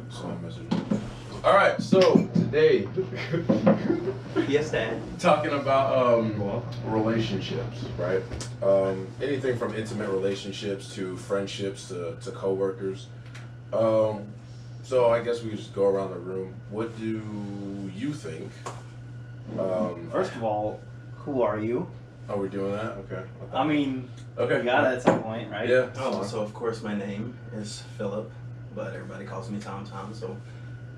So I'm messaging. All right, so today, Yes, Dad. talking about relationships, right? Anything from intimate relationships to friendships to coworkers. Um, so I guess we could just go around the room. What do you think? First of all, who are you? Oh, we're doing that? Okay. I mean, Okay. we got it at some point, right? Yeah. Oh, so of course my name is Philip, but everybody calls me Tom Tom. So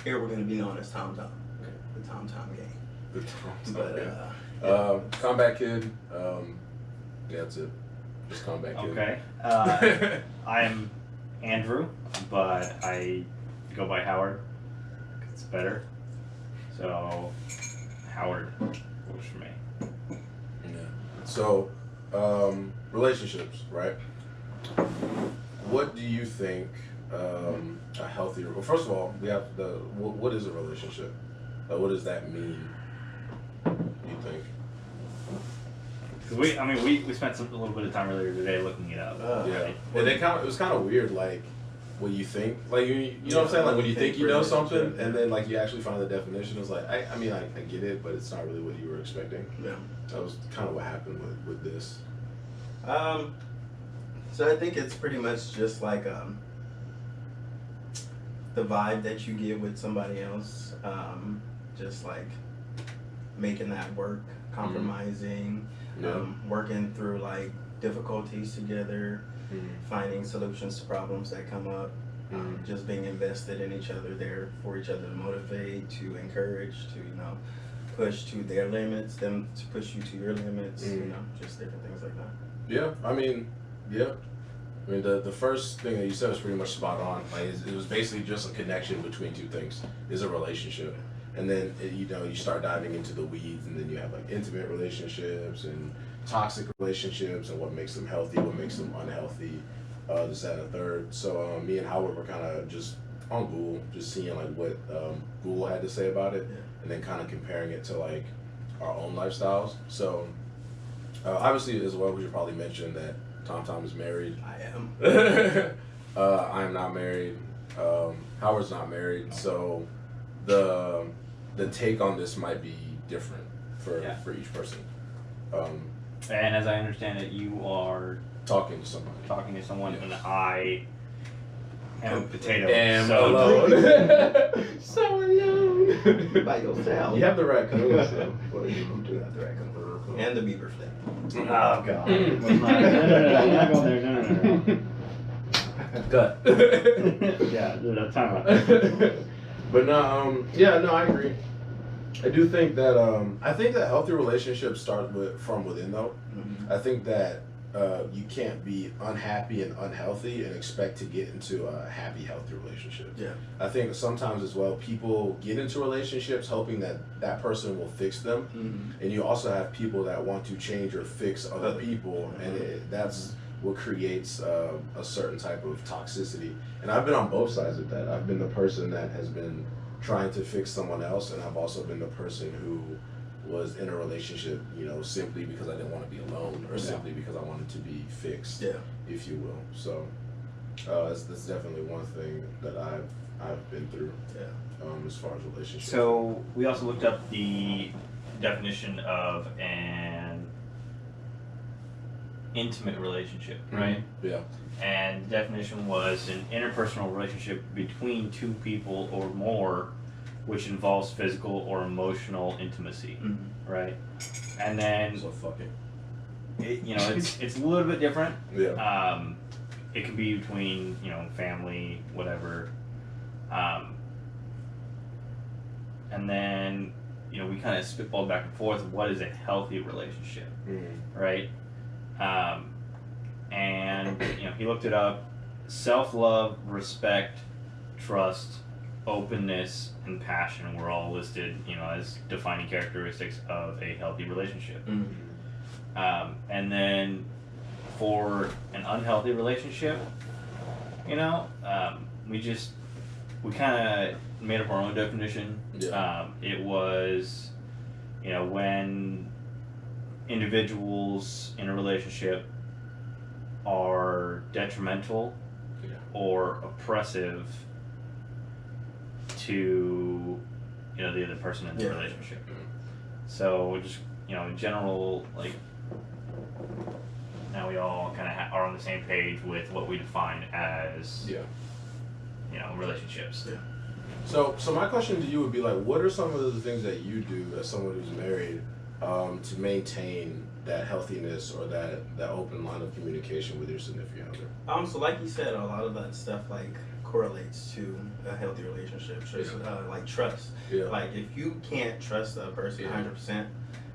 here we're gonna be known as Tom Tom, the Tom Tom Gang. The Tom But Tom. Combat Kid. Yeah, that's it. Just Combat Kid. Okay. I'm Andrew, but I go by Howard. It's better. So, Howard works for me. Yeah. So, relationships, right? What do you think a healthy? Well, first of all, we have what is a relationship? What does that mean? You think? Cause we spent a little bit of time earlier today looking it up. Yeah. Right? And it was kind of weird, like what you think, like you know what I'm saying, like when you think you know something, and then like you actually find the definition. It's like I mean I get it, but it's not really what you were expecting. Yeah. That was kind of what happened with this. So I think it's pretty much just like the vibe that you get with somebody else. Just like making that work, compromising, Yeah. working through like difficulties together, finding solutions to problems that come up. Just being invested in each other, there for each other to motivate, to encourage, to push to their limits, them to push you to your limits. Just different things like that. Yeah, I mean, yeah. I mean, the first thing that you said was pretty much spot on. Like, it was basically just a connection between two things. Is a relationship, and then you start diving into the weeds, and then you have like intimate relationships and toxic relationships, and what makes them healthy, what makes them unhealthy, this, that, and the third. So me and Howard were kind of just on Google, just seeing like what Google had to say about it, and then kind of comparing it to like our own lifestyles. So obviously, as well, we should probably mention that Tom is married. I am. I am not married. Howard's not married. So the take on this might be different for each person. And as I understand it, you are Talking to somebody. talking to someone, Yes. and I am a potato. Am so alone. So alone. By yourself. You have the raccoon. So. You do have the raccoon. And the beaver flip. Oh God. I'm not going there. No. Cut. Yeah, no, time out. But no, yeah, no, I agree. I do think that healthy relationships start from within, though. I think that you can't be unhappy and unhealthy and expect to get into a happy, healthy relationship. Yeah. I think sometimes as well, people get into relationships hoping that person will fix them, and you also have people that want to change or fix other people, and that's what creates a certain type of toxicity. And I've been on both sides of that. I've been the person that has been trying to fix someone else, and I've also been the person who was in a relationship, simply because I didn't want to be alone, or simply because I wanted to be fixed, if you will. So that's definitely one thing that I've been through, as far as relationships. So we also looked up the definition of an intimate relationship, right? Yeah. And the definition was an interpersonal relationship between two people or more, which involves physical or emotional intimacy, right? And then So fuck it. it's a little bit different. Yeah. It can be between family, whatever, and then we kind of spitballed back and forth. What is a healthy relationship, right? And he looked it up. Self-love, respect, trust, openness, and passion were all listed, as defining characteristics of a healthy relationship. And then for an unhealthy relationship, we kind of made up our own definition. It was, when individuals in a relationship are detrimental or oppressive to, you know, the other person in the relationship. So just, you know, in general, like, now we all kind of are on the same page with what we define as, Yeah. you know, relationships. Yeah. So my question to you would be like, what are some of the things that you do as someone who's married to maintain that healthiness or that open line of communication with your significant other? So like you said, a lot of that stuff like correlates to a healthy relationship. Like trust. Yeah. Like if you can't trust a person 100%,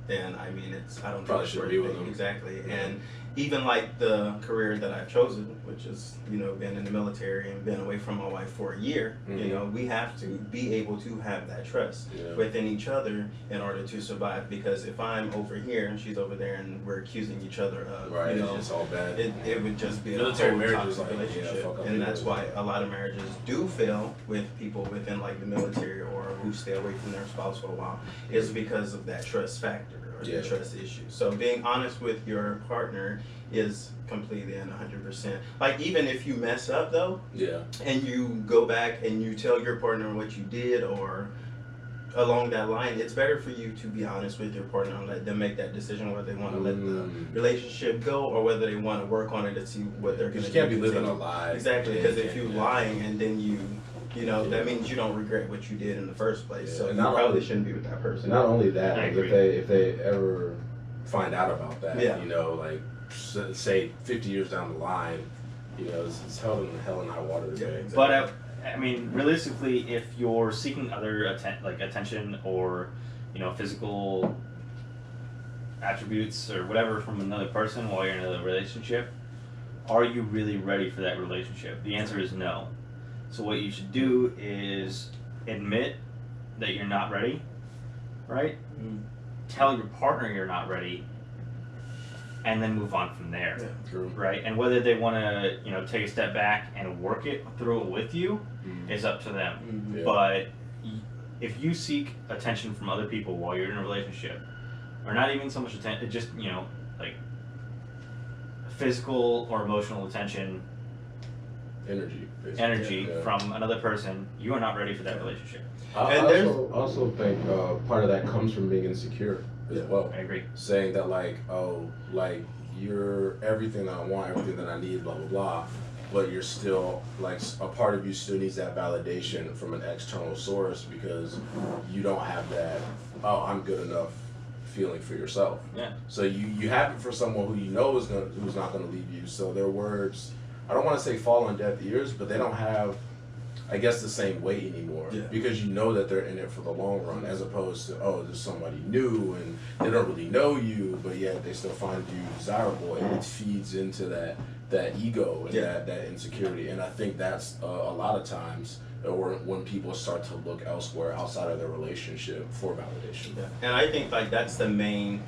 then I mean I don't Probably think shouldn't it's be worth with it. them. Exactly. Yeah. And even like the career that I've chosen, which is, you know, been in the military and been away from my wife for a year, you know, we have to be able to have that trust within each other in order to survive. Because if I'm over here and she's over there and we're accusing each other of, Right, you know, it's all bad. it would just be Military a whole marriage toxic is like, relationship. fuck up And the that's why relationship. a lot of marriages do fail with people within like the military or who stay away from their spouse for a while, is because of that trust factor. The trust issue. So being honest with your partner is completely and 100%. Like even if you mess up though, and you go back and you tell your partner what you did or along that line, it's better for you to be honest with your partner and let them make that decision whether they want to let the relationship go or whether they want to work on it to see what they're going to do. You can't be living a lie. Exactly, because if you're lying and then you know, that means you don't regret what you did in the first place. So And you not probably only- shouldn't be with that person. Not only that, I like agree. if they ever find out about that, Yeah. you know, like say 50 years down the line, you know, it's hell and high water today. exactly. But I mean, realistically, if you're seeking other attention or, you know, physical attributes or whatever from another person while you're in a relationship, are you really ready for that relationship? The answer is no. So what you should do is admit that you're not ready, right? Tell your partner you're not ready, and then move on from there. True. Right, and whether they want to, you know, take a step back and work it through it with you is up to them. Yeah. But if you seek attention from other people while you're in a relationship, or not even so much attention, just, you know, like physical or emotional attention, Energy from another person, you are not ready for that relationship. I also think part of that comes from being insecure as well. I agree. Saying that like, oh, like you're everything that I want, everything that I need, blah blah blah, but you're still like a part of you still needs that validation from an external source because you don't have that, oh, I'm good enough feeling for yourself. Yeah. So you have it for someone who you know who's not gonna leave you. So their words, I don't want to say fall on deaf ears, but they don't have, I guess, the same weight anymore because you know that they're in it for the long run, as opposed to, oh, there's somebody new and they don't really know you, but yet they still find you desirable, and it feeds into that ego and that insecurity. And I think that's a lot of times when people start to look elsewhere outside of their relationship for validation. And I think like that's the main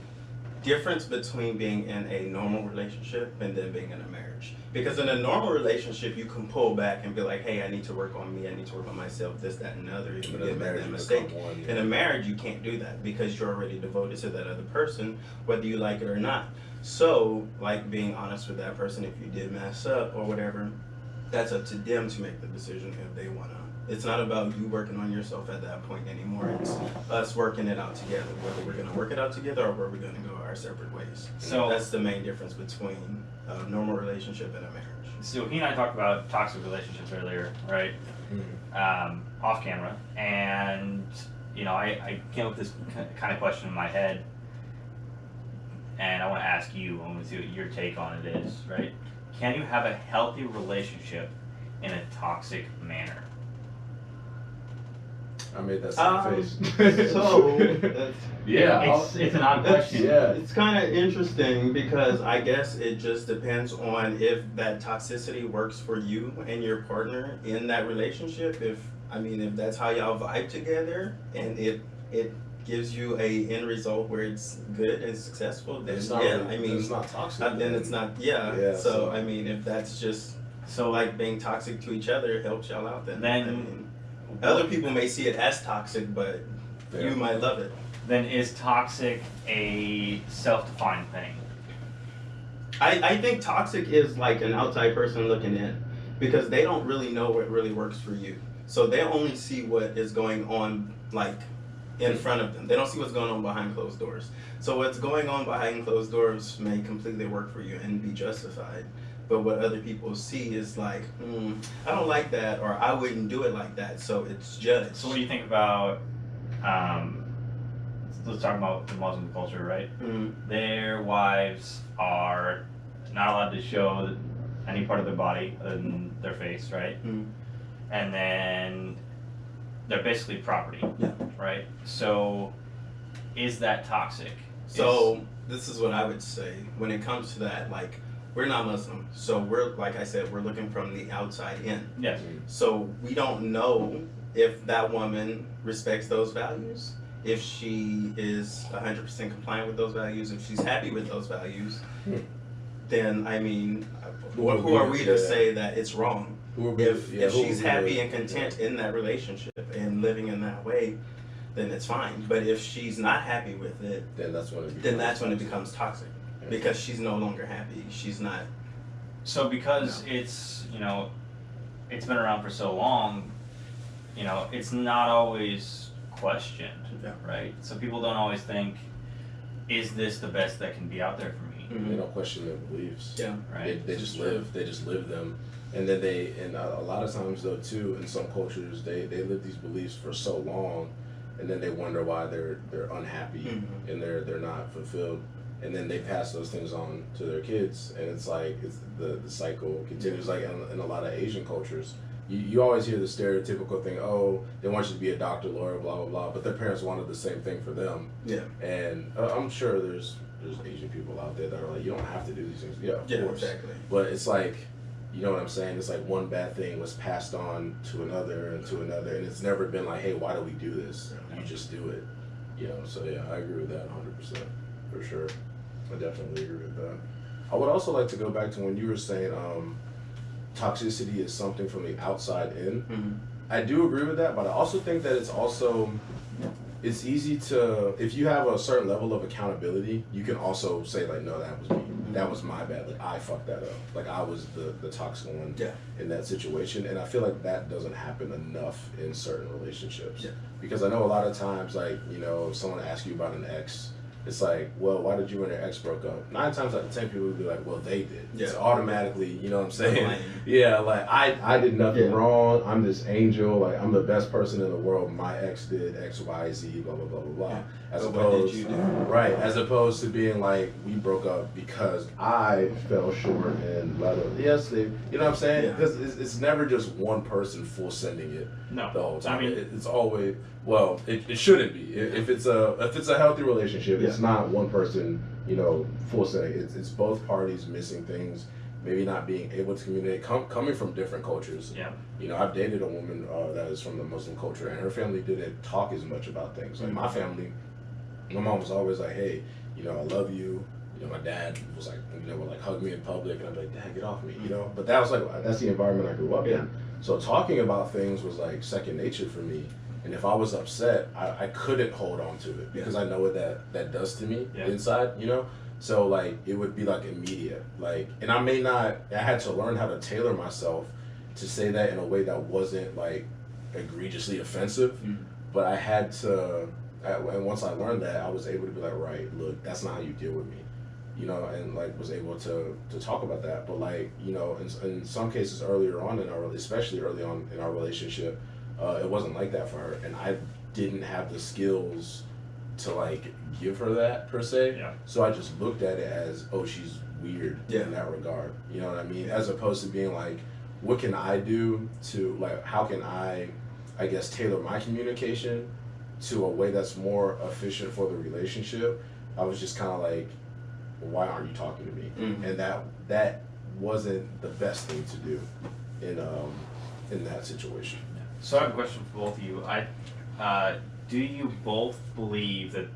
difference between being in a normal relationship and then being in a marriage. Because in a normal relationship, you can pull back and be like, hey, I need to work on me, I need to work on myself, this, that, and the other. If you But in a did make marriage, that you mistake. become one, In a marriage, you can't do that because you're already devoted to that other person, whether you like it or not. So, like being honest with that person, if you did mess up or whatever, that's up to them to make the decision if they want to. It's not about you working on yourself at that point anymore. It's us working it out together, whether we're going to work it out together or where we're going to go our separate ways. So that's the main difference between a normal relationship and a marriage. So he and I talked about toxic relationships earlier, right? Off camera, and you know, I came up with this kind of question in my head, and I want to ask you, I want to see what your take on it is, right? Can you have a healthy relationship in a toxic manner? I made that same face. So, It's an odd question. It's kind of interesting because I guess it just depends on if that toxicity works for you and your partner in that relationship. If that's how y'all vibe together and it gives you a end result where it's good and successful, then it's not it's not toxic. then it's not. So I mean, if that's just like being toxic to each other helps y'all out, then other people may see it as toxic, but you might love it. Then is toxic a self-defined thing? I think toxic is like an outside person looking in because they don't really know what really works for you. So they only see what is going on, like, in front of them. They don't see what's going on behind closed doors. So what's going on behind closed doors may completely work for you and be justified. But what other people see is like, I don't like that, or I wouldn't do it like that, so it's judged. So what do you think about, let's talk about the Muslim culture, right? Their wives are not allowed to show any part of their body other than their face, right? And then they're basically property, right? So is that toxic? So this is what I would say when it comes to that. Like, we're not Muslim, so we're, like I said, we're looking from the outside in. Yes. So we don't know if that woman respects those values, if she is 100% compliant with those values, if she's happy with those values. Then, I mean, who are we to say that it's wrong? If she's happy and content in that relationship and living in that way, then it's fine. But if she's not happy with it, then that's when it becomes toxic. Because she's no longer happy. She's not. So because it's, you know, it's been around for so long, you know, it's not always questioned, right? So people don't always think, is this the best that can be out there for me? They don't question their beliefs. Yeah. Right. They just live them. And then and a lot of times though too, in some cultures, they live these beliefs for so long, and then they wonder why they're unhappy and they're not fulfilled. And then they pass those things on to their kids, and it's like the cycle continues. Like in a lot of Asian cultures, you always hear the stereotypical thing, oh, they want you to be a doctor, lawyer, blah blah blah, but their parents wanted the same thing for them. And I'm sure there's Asian people out there that are like, you don't have to do these things. Of course. Exactly. But it's like, you know what I'm saying? It's like one bad thing was passed on to another and to another, and it's never been like, hey, why do we do this? You just do it. You know. So yeah, I agree with that 100% for sure. I definitely agree with that. I would also like to go back to when you were saying toxicity is something from the outside in. I do agree with that, but I also think that it's easy to, if you have a certain level of accountability, you can also say like, no, that was me. That was my bad. Like, I fucked that up. Like, I was the toxic one in that situation. And I feel like that doesn't happen enough in certain relationships. Because I know a lot of times, like, you know, if someone asks you about an ex, it's like, well, why did you and your ex broke up? 9 times out of 10 people would be like, well, they did. It's automatically, you know what I'm saying? Like, I did nothing wrong. I'm this angel. Like, I'm the best person in the world. My ex did X, Y, Z, blah, blah, blah, blah, blah. As opposed, right, as opposed to being like, we broke up because I fell short and blah, blah, blah. Yes, you know what I'm saying? Because it's never just one person full sending it the whole time. I mean, it's always, well, it shouldn't be. If it's a healthy relationship, it's not one person, you know, full sending. It's both parties missing things, maybe not being able to communicate, coming from different cultures. You know, I've dated a woman that is from the Muslim culture, and her family didn't talk as much about things. Like my family, my mom was always like, hey, you know, I love you. You know, my dad was like, you know, would like hug me in public, and I'd be like, Dad, get off me, you know. But that was like, that's the environment I grew up in. So talking about things was like second nature for me. And if I was upset, I couldn't hold on to it because I know what that does to me inside, you know? So like, it would be like immediate. Like, and I had to learn how to tailor myself to say that in a way that wasn't like egregiously offensive, but I had to, and once I learned that, I was able to be like, right, look, that's not how you deal with me. You know, and like was able to talk about that. But like, you know, in some cases earlier on especially early on in our relationship, it wasn't like that for her, and I didn't have the skills to like give her that per se. So I just looked at it as, oh, she's weird in that regard. You know what I mean? As opposed to being like, what can I do to like, how can I guess tailor my communication to a way that's more efficient for the relationship? I was just kind of like, why aren't you talking to me? And that wasn't the best thing to do in that situation. So I have a question for both of you. Do you both believe that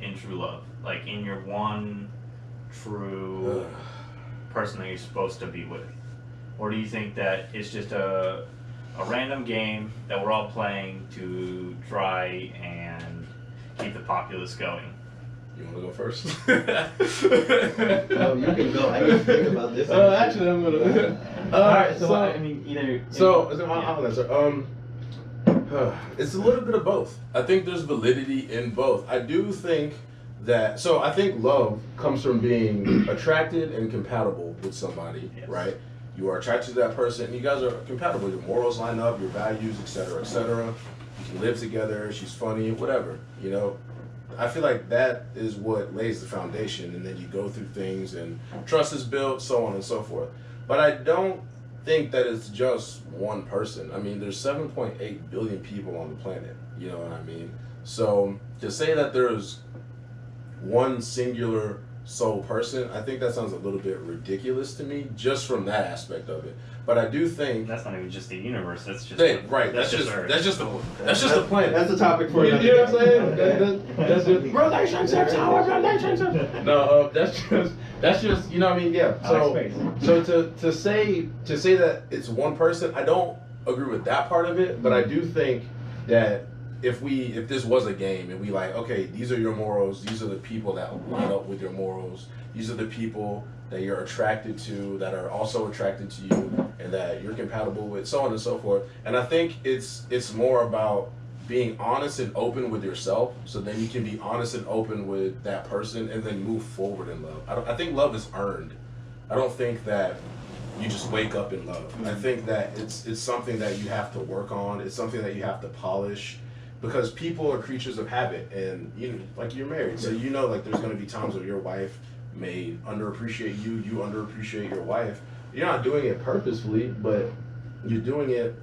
in true love, like in your one true person that you're supposed to be with, or do you think that it's just a random game that we're all playing to try and keep the populace going? You want to go first? No, you can go. I didn't think about this. Actually, I'm gonna. All right. So I mean, either. I'll answer. It's a little bit of both. I think there's validity in both. I do think that, so I think love comes from being attracted and compatible with somebody, Yes. right? You are attracted to that person, and you guys are compatible. Your morals line up, your values, etc., etc. You can live together. She's funny, whatever. You know, I feel like that is what lays the foundation, and then you go through things, and trust is built, so on and so forth. But I don't think that it's just one person. I mean, there's 7.8 billion people on the planet. You know what I mean? So to say that there's one singular sole person, I think that sounds a little bit ridiculous to me, just from that aspect of it. But I do think That's not even just the universe. That's just right. That's just Earth. the planet. That's a topic for You another know what I'm saying? day. That's just relationships. How are relationships? No, that's just you know what I mean. Yeah. So to say that it's one person, I don't agree with that part of it. But I do think that if this was a game and we like, okay, these are your morals, these are the people that line up with your morals, these are the people that you're attracted to, that are also attracted to you, and that you're compatible with, so on and so forth. And I think it's more about being honest and open with yourself, so then you can be honest and open with that person, and then move forward in love. I think love is earned. I don't think that you just wake up in love. I think that it's something that you have to work on. It's something that you have to polish. Because people are creatures of habit, and you know, like you're married, so you know like there's going to be times where your wife may underappreciate you, you underappreciate your wife. You're not doing it purposefully, but you're doing it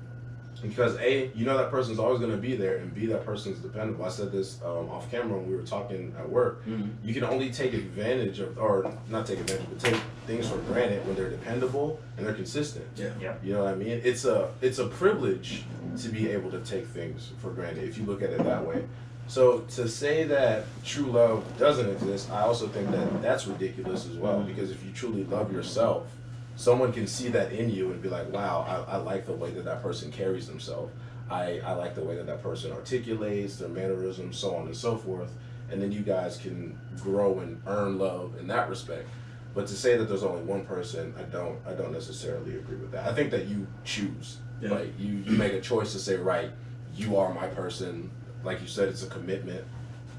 because A, you know that person's always going to be there, and B, that person's dependable. I said this off camera when we were talking at work. You can only take advantage of, or not take advantage, but take things for granted when they're dependable and they're consistent. Yeah. You know what I mean? It's a privilege to be able to take things for granted if you look at it that way. So to say that true love doesn't exist, I also think that that's ridiculous as well. Because if you truly love yourself, someone can see that in you and be like, wow, I like the way that person carries themselves. I like the way that person articulates, their mannerisms, so on and so forth. And then you guys can grow and earn love in that respect. But to say that there's only one person, I don't necessarily agree with that. I think that you choose. Yeah. Like you make a choice to say, right, you are my person. Like you said, it's a commitment.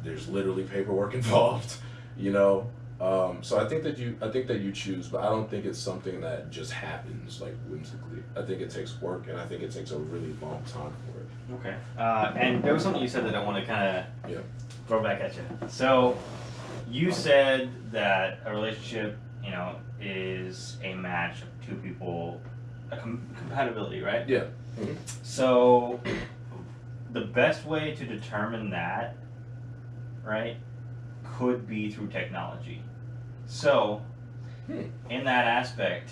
There's literally paperwork involved, you know. So I think that you choose, but I don't think it's something that just happens like whimsically. I think it takes work, and I think it takes a really long time for it. Okay. And there was something you said that I want to kind of throw back at you. So you said that a relationship, you know, is a match of two people, a compatibility, right? Yeah. Mm-hmm. So the best way to determine that, right, could be through technology. So, in that aspect,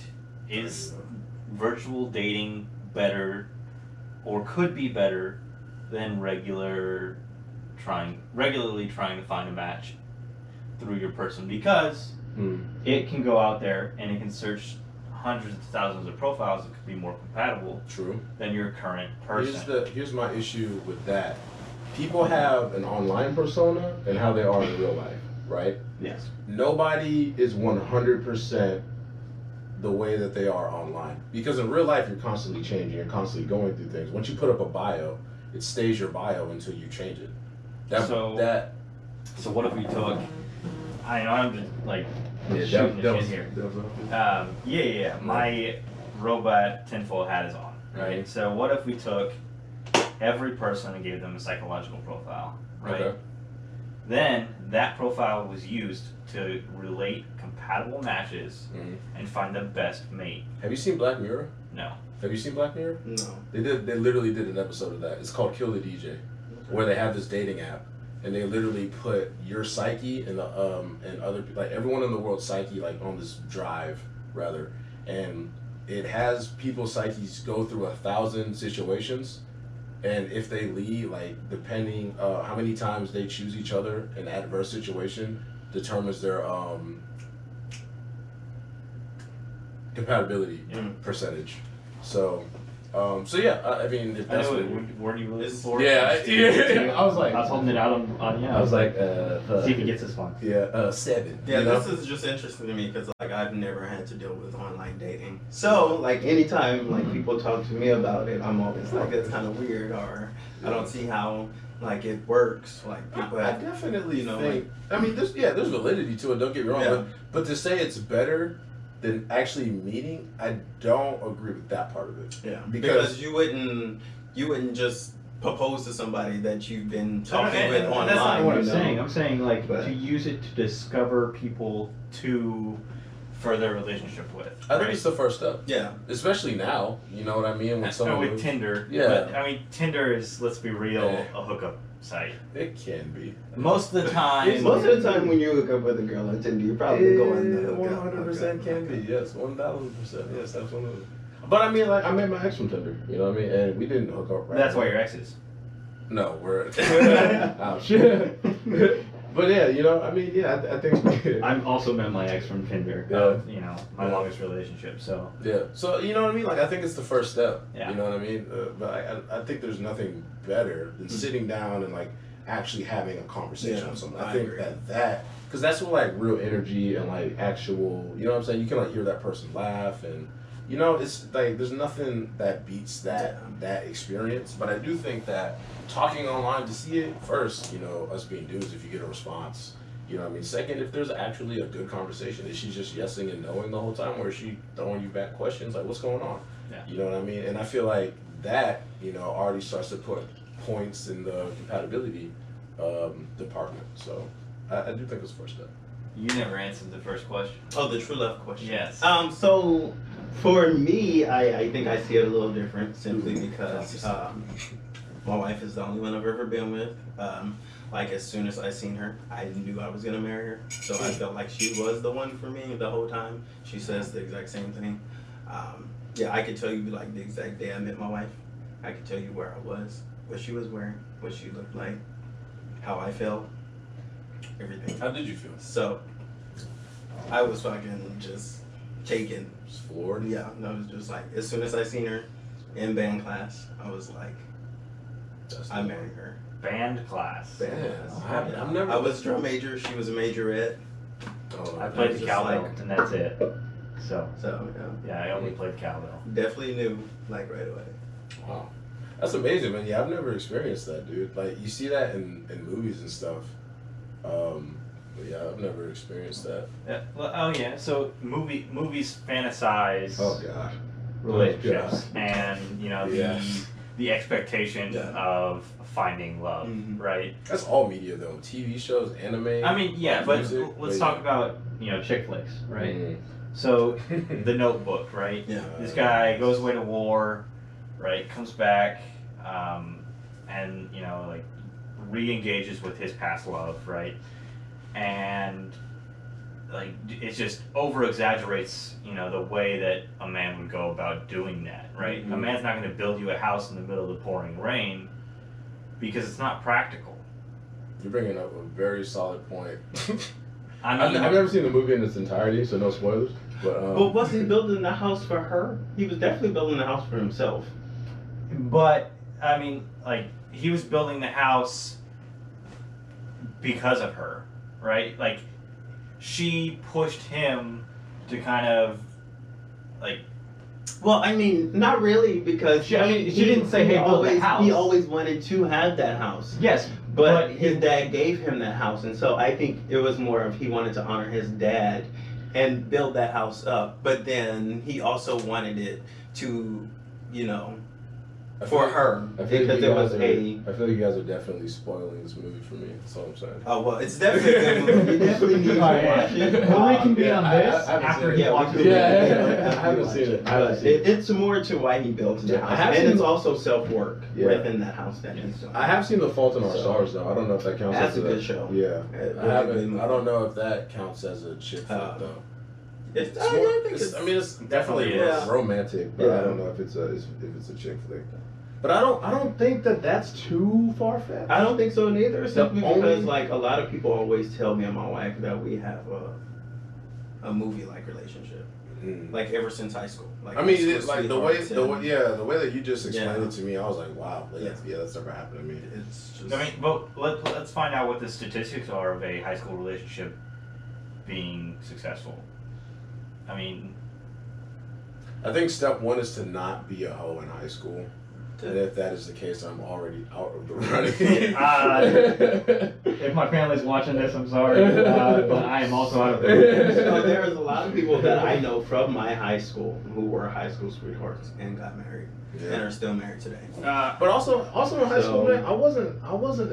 is virtual dating better, or could be better, than regularly trying to find a match through your person? Because it can go out there and it can search hundreds of thousands of profiles that could be more compatible than your current person. Here's my issue with that. People have an online persona and how they are in real life, right? Yes. Nobody is 100% the way that they are online. Because in real life, you're constantly changing, you're constantly going through things. Once you put up a bio, it stays your bio until you change it. So what if we took, I know I'm just like shooting the shit here. My robot tinfoil hat is on, right? So what if we took every person and gave them a psychological profile, right? Okay. Then that profile was used to relate compatible matches and find the best mate. Have you seen Black Mirror? No. Have you seen Black Mirror? No. They literally did an episode of that. It's called Kill the DJ, where they have this dating app, and they literally put your psyche and other people, like everyone in the world's psyche, like on this drive rather, and it has people's psyches go through 1,000 situations. And if they leave, like depending how many times they choose each other in adverse situation, determines their compatibility percentage. So So yeah, I mean, if I that's know what what word you were looking for. yeah, I was like, I was holding it out on I was like, see if he gets this one. yeah, 7. Yeah, you know? this is just interesting to me because like I've never had to deal with online dating. So like anytime like people talk to me about it, I'm always like that's kind of weird, or I don't see how like it works. Like people I have, definitely you know, think. I mean, there's validity to it. Don't get me wrong, Yeah. but to say it's better than actually meeting, I don't agree with that part of it. yeah, Because- because you wouldn't just propose to somebody that you've been talking And with online. that's not what I'm you know? saying. I'm saying like But- to use it to discover people to further a relationship with. I think right? it's the first step, Yeah, especially now. You know what I mean? When someone with moves- Tinder. Yeah. But, I mean, Tinder is, let's be real, Yeah. a hookup site. it can be. Most of the time. most of the time when you hook up with a girl on Tinder, you're probably going to hook up. 100% can be. Yes, 1,000%. Yes, absolutely. But I mean, like, I met my ex from Tinder. You know what I mean? And we didn't hook up. Right That's why away. your ex is. No, we're. Ouch. But yeah, you know, I mean, yeah, I think. I've also met my ex from Tinder. Yeah. You know, my Yeah. longest relationship. So Yeah. So you know what I mean? Like I think it's the first step. Yeah. You know what I mean? But I think there's nothing better than sitting down and like actually having a conversation Yeah, with someone. I I think agree. that because that's what like real energy and like actual. You know what I'm saying? You can like hear that person laugh and. You know, it's like there's nothing that beats that experience. But I do think that talking online to see it first, you know, us being dudes, if you get a response, you know what I mean? Second, if there's actually a good conversation, is she just yesing and knowing the whole time, or is she throwing you back questions like what's going on? Yeah. You know what I mean? And I feel like that, you know, already starts to put points in the compatibility department. So I do think it's the first step. you never answered the first question. Oh, the true love question. Yes. So for me, I think I see it a little different simply because my wife is the only one I've ever been with. Like as soon as I seen her, I knew I was gonna marry her. So I felt like she was the one for me the whole time. She says the exact same thing. Yeah, I could tell you like the exact day I met my wife. I could tell you where I was, what she was wearing, what she looked like, how I felt, everything. How did you feel? So I was fucking just taken. Just floored? Yeah, no, it was just like as soon as I seen her in band class, I was like, I'm marrying her. Band class. Band. Yeah. I've never. I was drum major. She was a majorette. Oh, I I played was the just cowbell, like- and that's it. So So yeah, I only played cowbell. definitely knew like right away. Wow. That's amazing, man. Yeah, I've never experienced that, dude. Like, you see that in movies and stuff. But yeah, I've never experienced that. Yeah, well, oh yeah. So movies fantasize God. relationships, and you know Yes. the expectation Yeah. of finding love, Mhm. right? That's all media, though. TV shows, anime. I mean, yeah, but music, let's but talk yeah. about chick flicks, right? Mm. So The Notebook, right? Yeah. This guy goes away to war, right? Comes back, and like re-engages with his past love, right? And like it just over exaggerates, the way that a man would go about doing that, right? Mhm. A man's not going to build you a house in the middle of the pouring rain because it's not practical. You're bringing up a very solid point. I I've mean, never seen the movie in its entirety, so no spoilers. But But was he building the house for her? He was definitely building the house for himself. but I mean, like he was building the house because of her, right? Like she pushed him to kind of like Well, I mean, not really because She didn't say, "Hey, build the house." He always wanted to have that house. yes, But his dad gave him that house, and so I think it was more of he wanted to honor his dad and build that house up. But then he also wanted it to, I for feel- her I feel because like it was a. I feel like you guys are definitely spoiling this movie for me. That's all I'm saying. Oh well, it's definitely a good movie. You definitely need to watch it. Well, we can be Yeah, on I this haven't after seen he it. Yeah, watches we it. can- Yeah, I haven't seen it. I haven't But seen it. it's more to why he built the Yeah, I house, have and seen- it's also self work Yeah. within that house that he's doing. I have seen The Fault in Our So- Stars though. I don't know if that counts. That's as a good show. Yeah, A I really good haven't. movie. I don't know if that counts as a chick flick Uh, though. It's, It's I more, think it's, I mean, it's Definitely definitely is. romantic, but I Yeah. don't know if it's a chick flick. But I don't think that that's too far fetched. I don't think so neither. Simply only- because like a lot of people always tell me and my wife that we have a movie like relationship. like ever since high school. Like I mean, high school it's like the way that you just explained it to me, I was like, wow, that's never happened to me. It's just. I mean, but let's find out what the statistics are of a high school relationship being successful. I mean, I think step one is to not be a hoe in high school. And if that is the case, I'm already out of the running. If my family's watching this, I'm sorry, but I am also out of the running. So there's a lot of people that I know from my high school who were high school sweethearts and got married and are still married today. But also in high school, man, I wasn't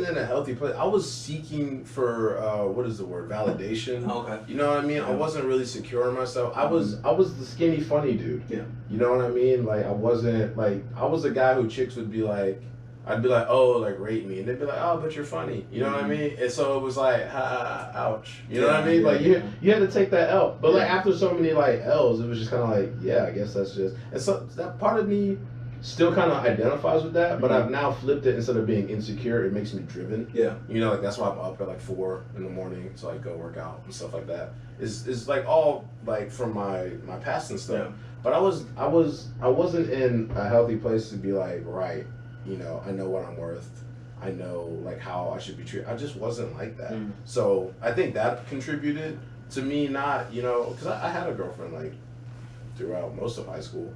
in a healthy place. I was seeking for what is the word? Validation. Okay. You know what I mean? I wasn't really secure in myself. I was the skinny funny dude. Yeah. You know what I mean? Like I was the guy who chicks would be like, I'd be like, oh, like rate me, and they'd be like, oh, but you're funny. You know what I mean? And so it was like, ouch. You know what I mean? Like you had to take that L. But like after so many like L's, it was just kind of like, yeah, I guess that's just. And so that part of me still kind of identifies with that, but I've now flipped it. Instead of being insecure, it makes me driven. Yeah. You know, like that's why I'm up at like 4 a.m. to like go work out and stuff like that. It's like all like from my past and stuff. Yeah. But I wasn't in a healthy place to be like, right, you know, I know what I'm worth. I know like how I should be treated. I just wasn't like that. So I think that contributed to me not, you know, because I had a girlfriend like throughout most of high school.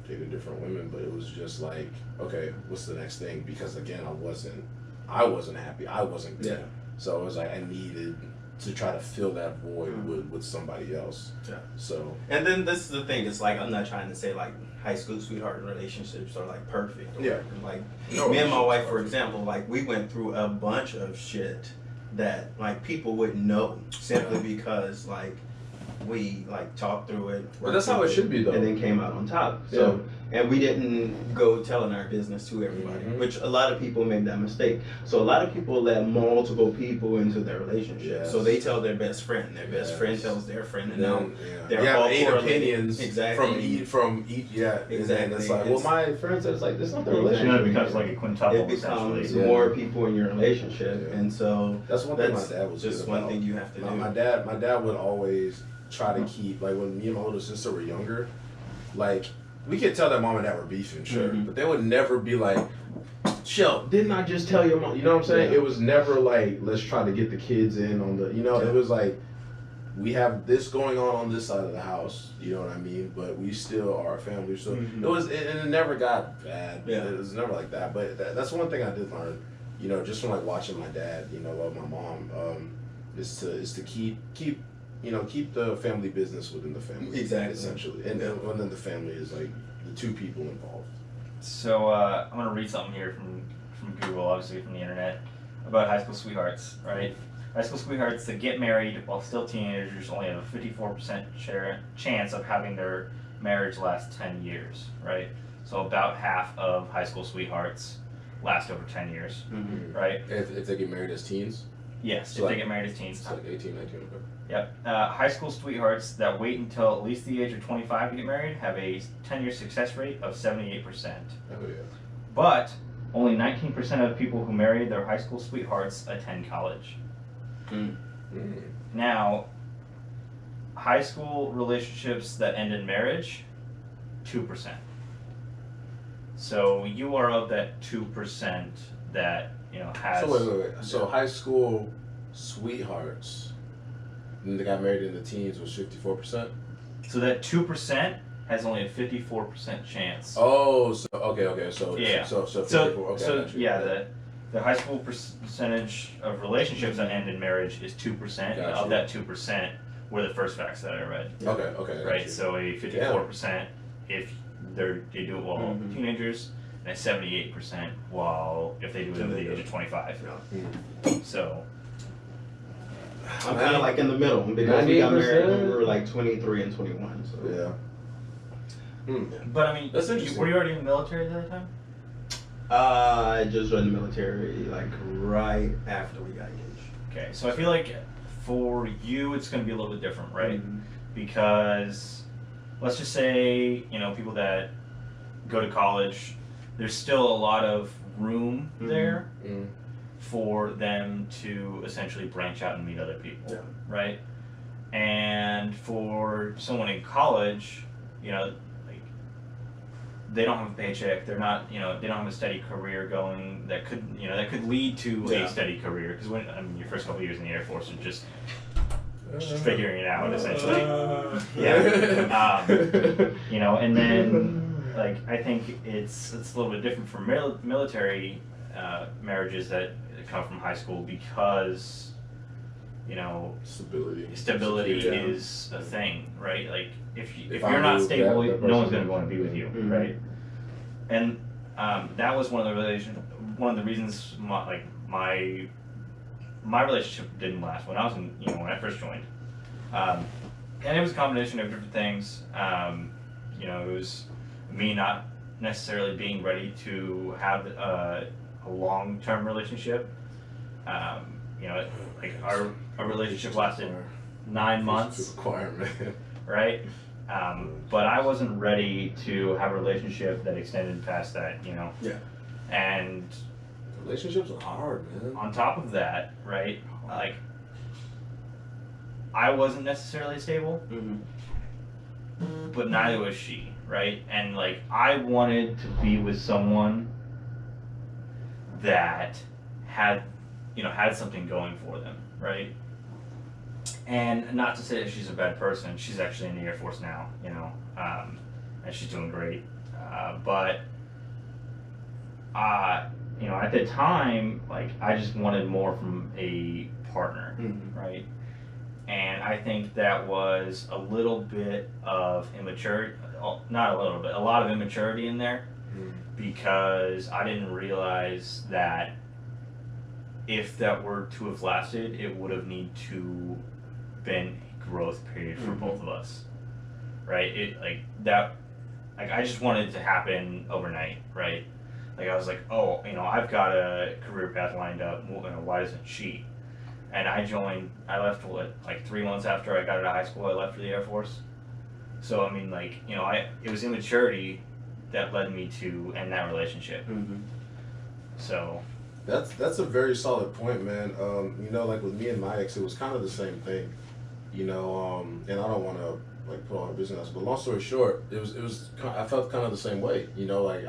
Dated different women, but it was just like, okay, what's the next thing? Because again, I wasn't happy. I wasn't good. Yeah. So it was like I needed to try to fill that void with somebody else. Yeah. So. And then this is the thing. It's like I'm not trying to say like high school sweetheart relationships are like perfect. Or like me and my wife, for example, like we went through a bunch of shit that like people wouldn't know simply because like we like talked through it. But that's how it should be though. And then came out on top. So and we didn't go telling our business to everybody, which a lot of people make that mistake. So a lot of people let multiple people into their relationship. Yes. So they tell their best friend. Their best friend tells their friend, and now they're all 8 opinions exactly from each exactly. And it's like, well, my friend said it's like this not the relationship. And then it becomes like a quintuple. It becomes more people in your relationship, and so that's one thing my dad was just one thing you have to do. My dad would always try to keep, like when me and my little sister were younger, like we could tell that mom and dad were beefing, sure, but they would never be like, chill, didn't I just tell your mom? You know what I'm saying? It was never like, let's try to get the kids in on the, you know, it was like, we have this going on this side of the house, you know what I mean? But we still are a family, so and it never got bad. Yeah. It was never like that. But that's one thing I did learn, you know, just from like watching my dad, you know, love my mom, is to keep the family business within the family. Exactly. Essentially. And then the family is like the two people involved. So I'm going to read something here from Google, obviously from the internet, about high school sweethearts, right? High school sweethearts that get married while still teenagers only have a 54% chance of having their marriage last 10 years, right? So about half of high school sweethearts last over 10 years, right? If they get married as teens? Yes, so if they get married as teens. It's like 18, 19, okay. Yep. High school sweethearts that wait until at least the age of 25 to get married have a 10-year success rate of 78%. Oh, yeah. But only 19% of people who marry their high school sweethearts attend college. Now, high school relationships that end in marriage, 2%. So you are of that 2% that, you know, has... So wait. So high school sweethearts, and they got married in the teens, was 54%? So that 2% has only a 54% chance. Oh, so okay. So yeah. So 54. Okay. So yeah, the high school percentage of relationships that end in marriage is 2%. Of that 2% were the first facts that I read. Okay. Right. So a 54% if they do it while teenagers, and a 78% if they do it under the age of 25. So. I'm kind of like in the middle because we got married when we were like 23 and 21. So. Yeah. But I mean, that's interesting. Were you already in the military at that time? I just joined the military like right after we got engaged. Okay, so I feel like for you it's going to be a little bit different, right? Because let's just say, you know, people that go to college, there's still a lot of room there for them to essentially branch out and meet other people, right? And for someone in college, you know, like they don't have a paycheck. They're not, you know, they don't have a steady career going that could, you know, that could lead to a steady career. Because when, I mean, your first couple of years in the Air Force are just figuring it out essentially. You know, and then like I think it's a little bit different for military marriages that come from high school because, you know, stability is a thing, right? Like if you're not stable, no one's gonna want to be with you, right? And that was one of the reasons my relationship didn't last when I was when I first joined, and it was a combination of different things. You know, it was me not necessarily being ready to have a long-term relationship. You know, like our relationship lasted 9 months, right? But I wasn't ready to have a relationship that extended past that, you know. Yeah. And relationships are hard, man. On top of that, right? Like, I wasn't necessarily stable, but neither was she, right? And like, I wanted to be with someone that had something going for them, right? And not to say that she's a bad person. She's actually in the Air Force now, you know, and she's doing great. But you know, at the time, like, I just wanted more from a partner, right? And I think that was a little bit of immaturity, not a little bit, a lot of immaturity in there, because I didn't realize that if that were to have lasted, it would have need to been a growth period for both of us, right? It I just wanted it to happen overnight, right? Like I was like, oh, you know, I've got a career path lined up. Well, you know, why doesn't she? And I left like 3 months after I got out of high school. I left for the Air Force. So I mean, like, you know, it was immaturity that led me to end that relationship. So. That's a very solid point, man. You know, like with me and my ex, it was kind of the same thing. You know, and I don't want to like put on a business, but long story short, it was I felt kind of the same way. You know, like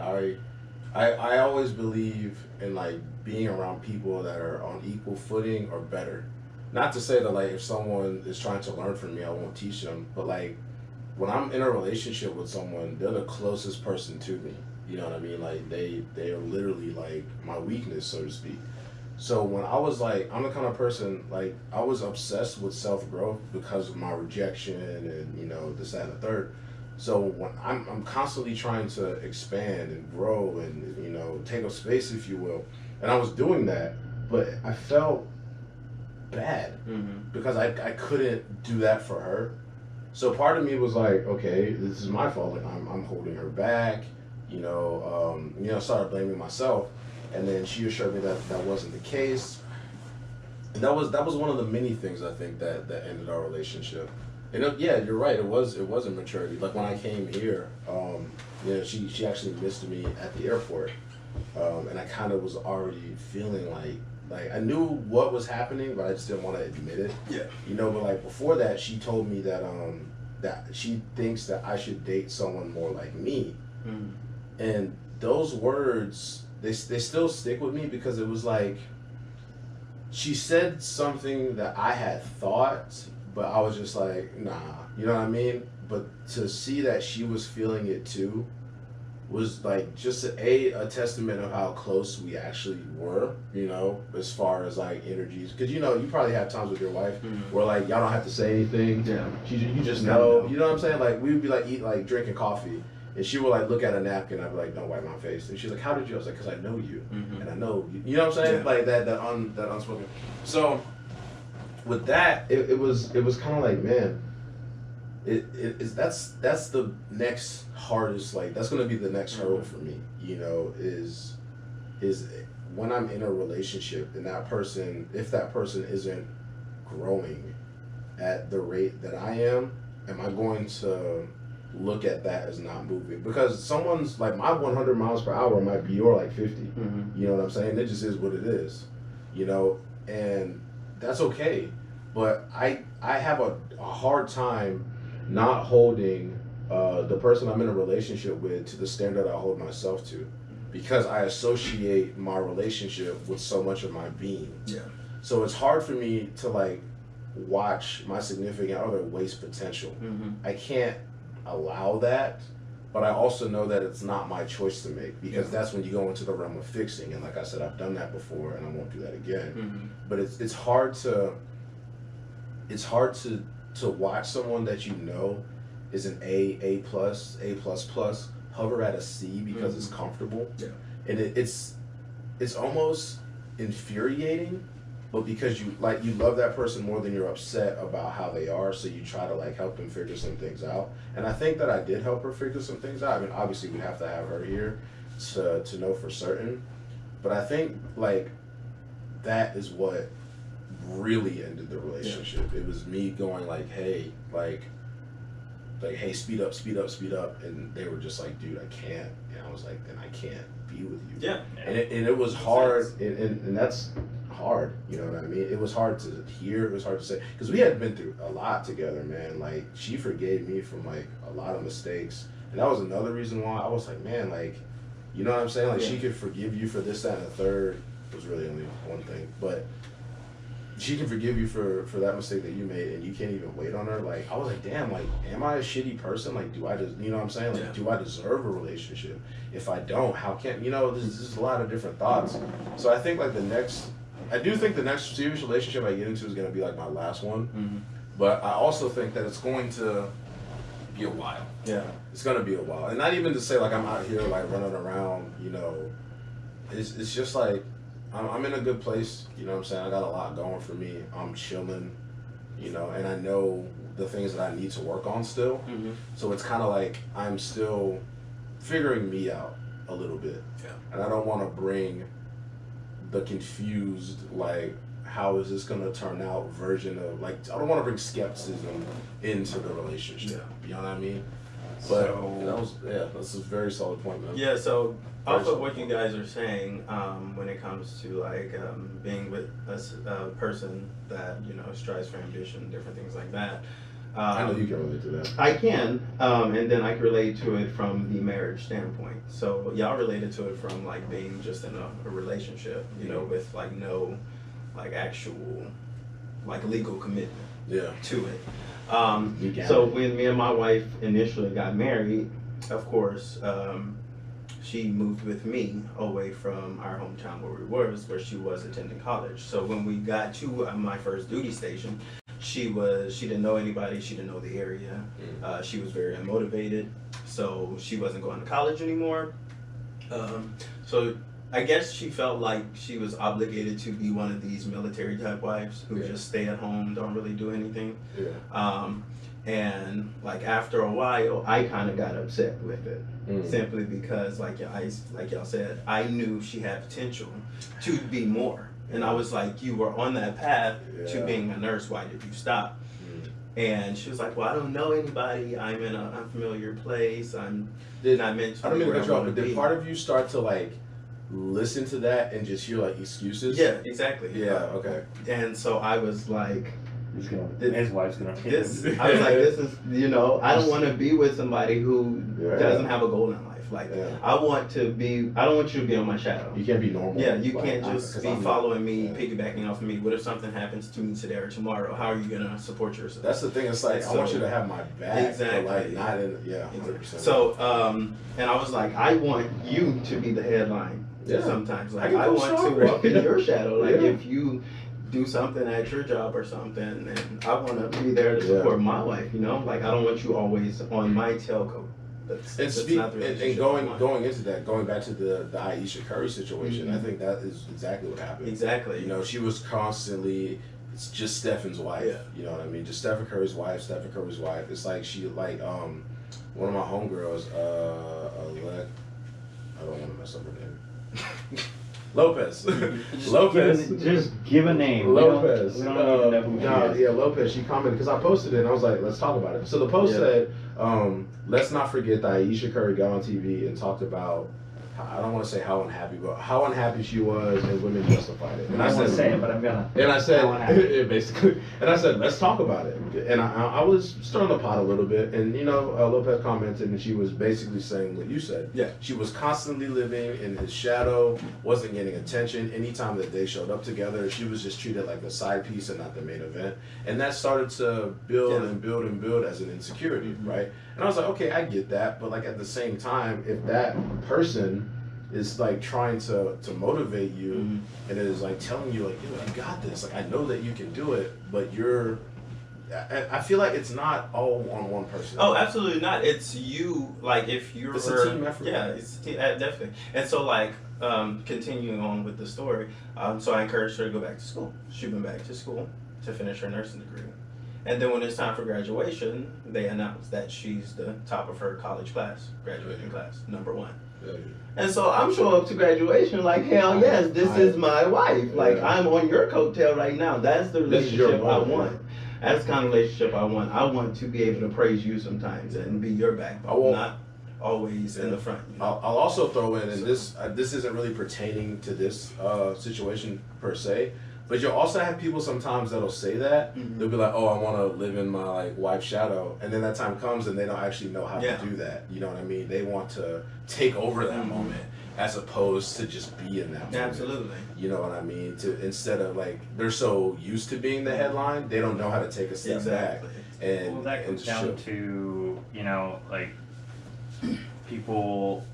I always believe in like being around people that are on equal footing or better. Not to say that like if someone is trying to learn from me, I won't teach them, but like when I'm in a relationship with someone, they're the closest person to me. You know what I mean? Like they are literally like my weakness, so to speak. So when I was like, I'm the kind of person, like I was obsessed with self-growth because of my rejection and, you know, this, that, and the third. So when I'm constantly trying to expand and grow and, you know, take up space, if you will. And I was doing that, but I felt bad because I couldn't do that for her. So part of me was like, okay, this is my fault. Like I'm holding her back. You know, started blaming myself, and then she assured me that that wasn't the case. And that was one of the many things I think that ended our relationship. And yeah, you're right. It was immaturity. Like when I came here, you know, she actually missed me at the airport, and I kind of was already feeling like I knew what was happening, but I just didn't want to admit it. Yeah. You know, but like before that, she told me that that she thinks that I should date someone more like me. And those words, they still stick with me because it was like, she said something that I had thought, but I was just like, nah, you know what I mean? But to see that she was feeling it too was like just a testament of how close we actually were, you know, as far as like energies. Because, you know, you probably have times with your wife where like y'all don't have to say anything. Yeah. You just know, you know what I'm saying? Like we would be like drinking coffee. And she would like look at a napkin. I'd be like, "Don't wipe my face." And she's like, "How did you?" I was like, "Cause I know you, and I know you." You know what I'm saying? Yeah. Like that unspoken. So with that, it was kind of like, man, that's the next hardest, like that's gonna be the next hurdle for me. You know, is when I'm in a relationship and if that person isn't growing at the rate that I am I going to look at that as not moving? Because someone's like, my 100 miles per hour might be your like 50. You know what I'm saying? It just is what it is, you know, and that's okay. But I I have a hard time not holding the person I'm in a relationship with to the standard I hold myself to, because I associate my relationship with so much of my being. Yeah. So it's hard for me to like watch my significant other waste potential. I can't allow that, but I also know that it's not my choice to make, because that's when you go into the realm of fixing. And like I said, I've done that before, and I won't do that again. But it's hard to watch someone that you know is an A plus hover at a C because it's comfortable. Yeah. And it's almost infuriating, but because you love that person more than you're upset about how they are, so you try to like help them figure some things out. And I think that I did help her figure some things out. I mean, obviously we have to have her here to know for certain, but I think like that is what really ended the relationship. Yeah. It was me going like, hey, hey, speed up, and they were just like, dude, I can't. And I was like, then I can't be with you. Yeah. And it was hard, and that's hard, you know what I mean? It was hard to hear, it was hard to say, because we had been through a lot together, man. Like, she forgave me from like a lot of mistakes, and that was another reason why I was like, man, like, you know what I'm saying? Like, she could forgive you for this, that, and the third. It was really only one thing, but she can forgive you for that mistake that you made, and you can't even wait on her. Like, I was like, damn, like, am I a shitty person? Like, do I just, you know what I'm saying? Like, do I deserve a relationship? If I don't, how can, you know, there's a lot of different thoughts. So I think like I do think the next serious relationship I get into is going to be like my last one. But I also think that it's going to be a while. Yeah. It's going to be a while. And not even to say like I'm out here like running around, you know, it's just like, I'm in a good place, you know what I'm saying? I got a lot going for me. I'm chilling, you know, and I know the things that I need to work on still. So it's kind of like I'm still figuring me out a little bit. Yeah. And I don't want to bring the confused, like, how is this going to turn out version of, like, I don't want to bring skepticism into the relationship. You know what I mean? But that's a very solid point, man. Yeah, so off of what you guys are saying, when it comes to like being with a person that, you know, strives for ambition, different things like that. I know you can relate to that. I can, and then I can relate to it from the marriage standpoint. So y'all related to it from like being just in a relationship, you know, with like no like actual like legal commitment to it. So when me and my wife initially got married, of course, she moved with me away from our hometown where she was attending college. So when we got to my first duty station, she didn't know anybody, she didn't know the area. She was very unmotivated, so she wasn't going to college anymore. So I guess she felt like she was obligated to be one of these military type wives who just stay at home, don't really do anything. And like after a while, I kind of got upset with it, simply because like y'all said, I knew she had potential to be more, and I was like, you were on that path to being a nurse. Why did you stop? And she was like, well, I don't know anybody. I'm in an unfamiliar place. I'm not meant to. I don't mean to cut you off, but did part of you start to like listen to that and just hear like excuses? Yeah, exactly. Yeah, okay. And so I was like, his wife's gonna hit him. I was like, this is, you know, I don't want to be with somebody who doesn't have a goal in life. Like, I don't want you to be on my shadow. You can't be normal. Yeah, you can't just be following me, piggybacking off of me. What if something happens to me today or tomorrow? How are you gonna support yourself? That's the thing. It's like, I want you to have my back. Exactly. But like, not in, 100%. So, and I was like, I want you to be the headline. Sometimes, like, I want to walk in your shadow. Like, if you do something at your job or something, and I want to be there to support my wife, you know? Like, I don't want you always on my tailcoat. Going into that, going back to the Ayesha Curry situation, I think that is exactly what happened. Exactly. You know, she was constantly, it's just Stephen's wife. You know what I mean? Just Stephen Curry's wife. It's like she, like, one of my homegirls, I don't want to mess up her name. Lopez. Just give a name. Lopez. We don't even know who she is. Lopez. She commented because I posted it and I was like, let's talk about it. So the post said, let's not forget that Ayesha Curry got on TV and talked about I don't want to say how unhappy, but how unhappy she was, and women justified it. And I I don't want to said, say it, but I'm gonna. and I How said, unhappy. basically, and I said, let's talk about it. And I was stirring the pot a little bit, and Lopez commented, and she was basically saying what you said. Yeah. She was constantly living in his shadow, wasn't getting attention. Anytime that they showed up together, she was just treated like a side piece and not the main event. And that started to build and build and build as an insecurity, right? And I was like, okay, I get that, but like at the same time, if that person is like trying to motivate you and is like telling you like, yo, you got this, like I know that you can do it, but I feel like it's not all on one person. Oh, absolutely not. It's you. Like if you're, it's a team effort. Yeah, it's a team, definitely. And so like continuing on with the story, so I encouraged her to go back to school. She went back to school to finish her nursing degree. And then when it's time for graduation, they announced that she's the top of her college class, graduating class, #1. Yeah. And so I'm showing up to graduation like, hell yes, this is my wife. Like I'm on your coattail right now. That's the This is your relationship I wife, want. That's the kind of relationship I want. I want to be able to praise you sometimes and be your backbone, not always in the front. You know? I'll also throw in, and this isn't really pertaining to this situation per se, but you'll also have people sometimes that'll say that. They'll be like, oh, I want to live in my like wife's shadow, and then that time comes and they don't actually know how to do that. You know what I mean? They want to take over that moment as opposed to just be in that moment. Absolutely. You know what I mean? To instead of like they're so used to being the headline, they don't know how to take a step back. And well, that comes and down to like people.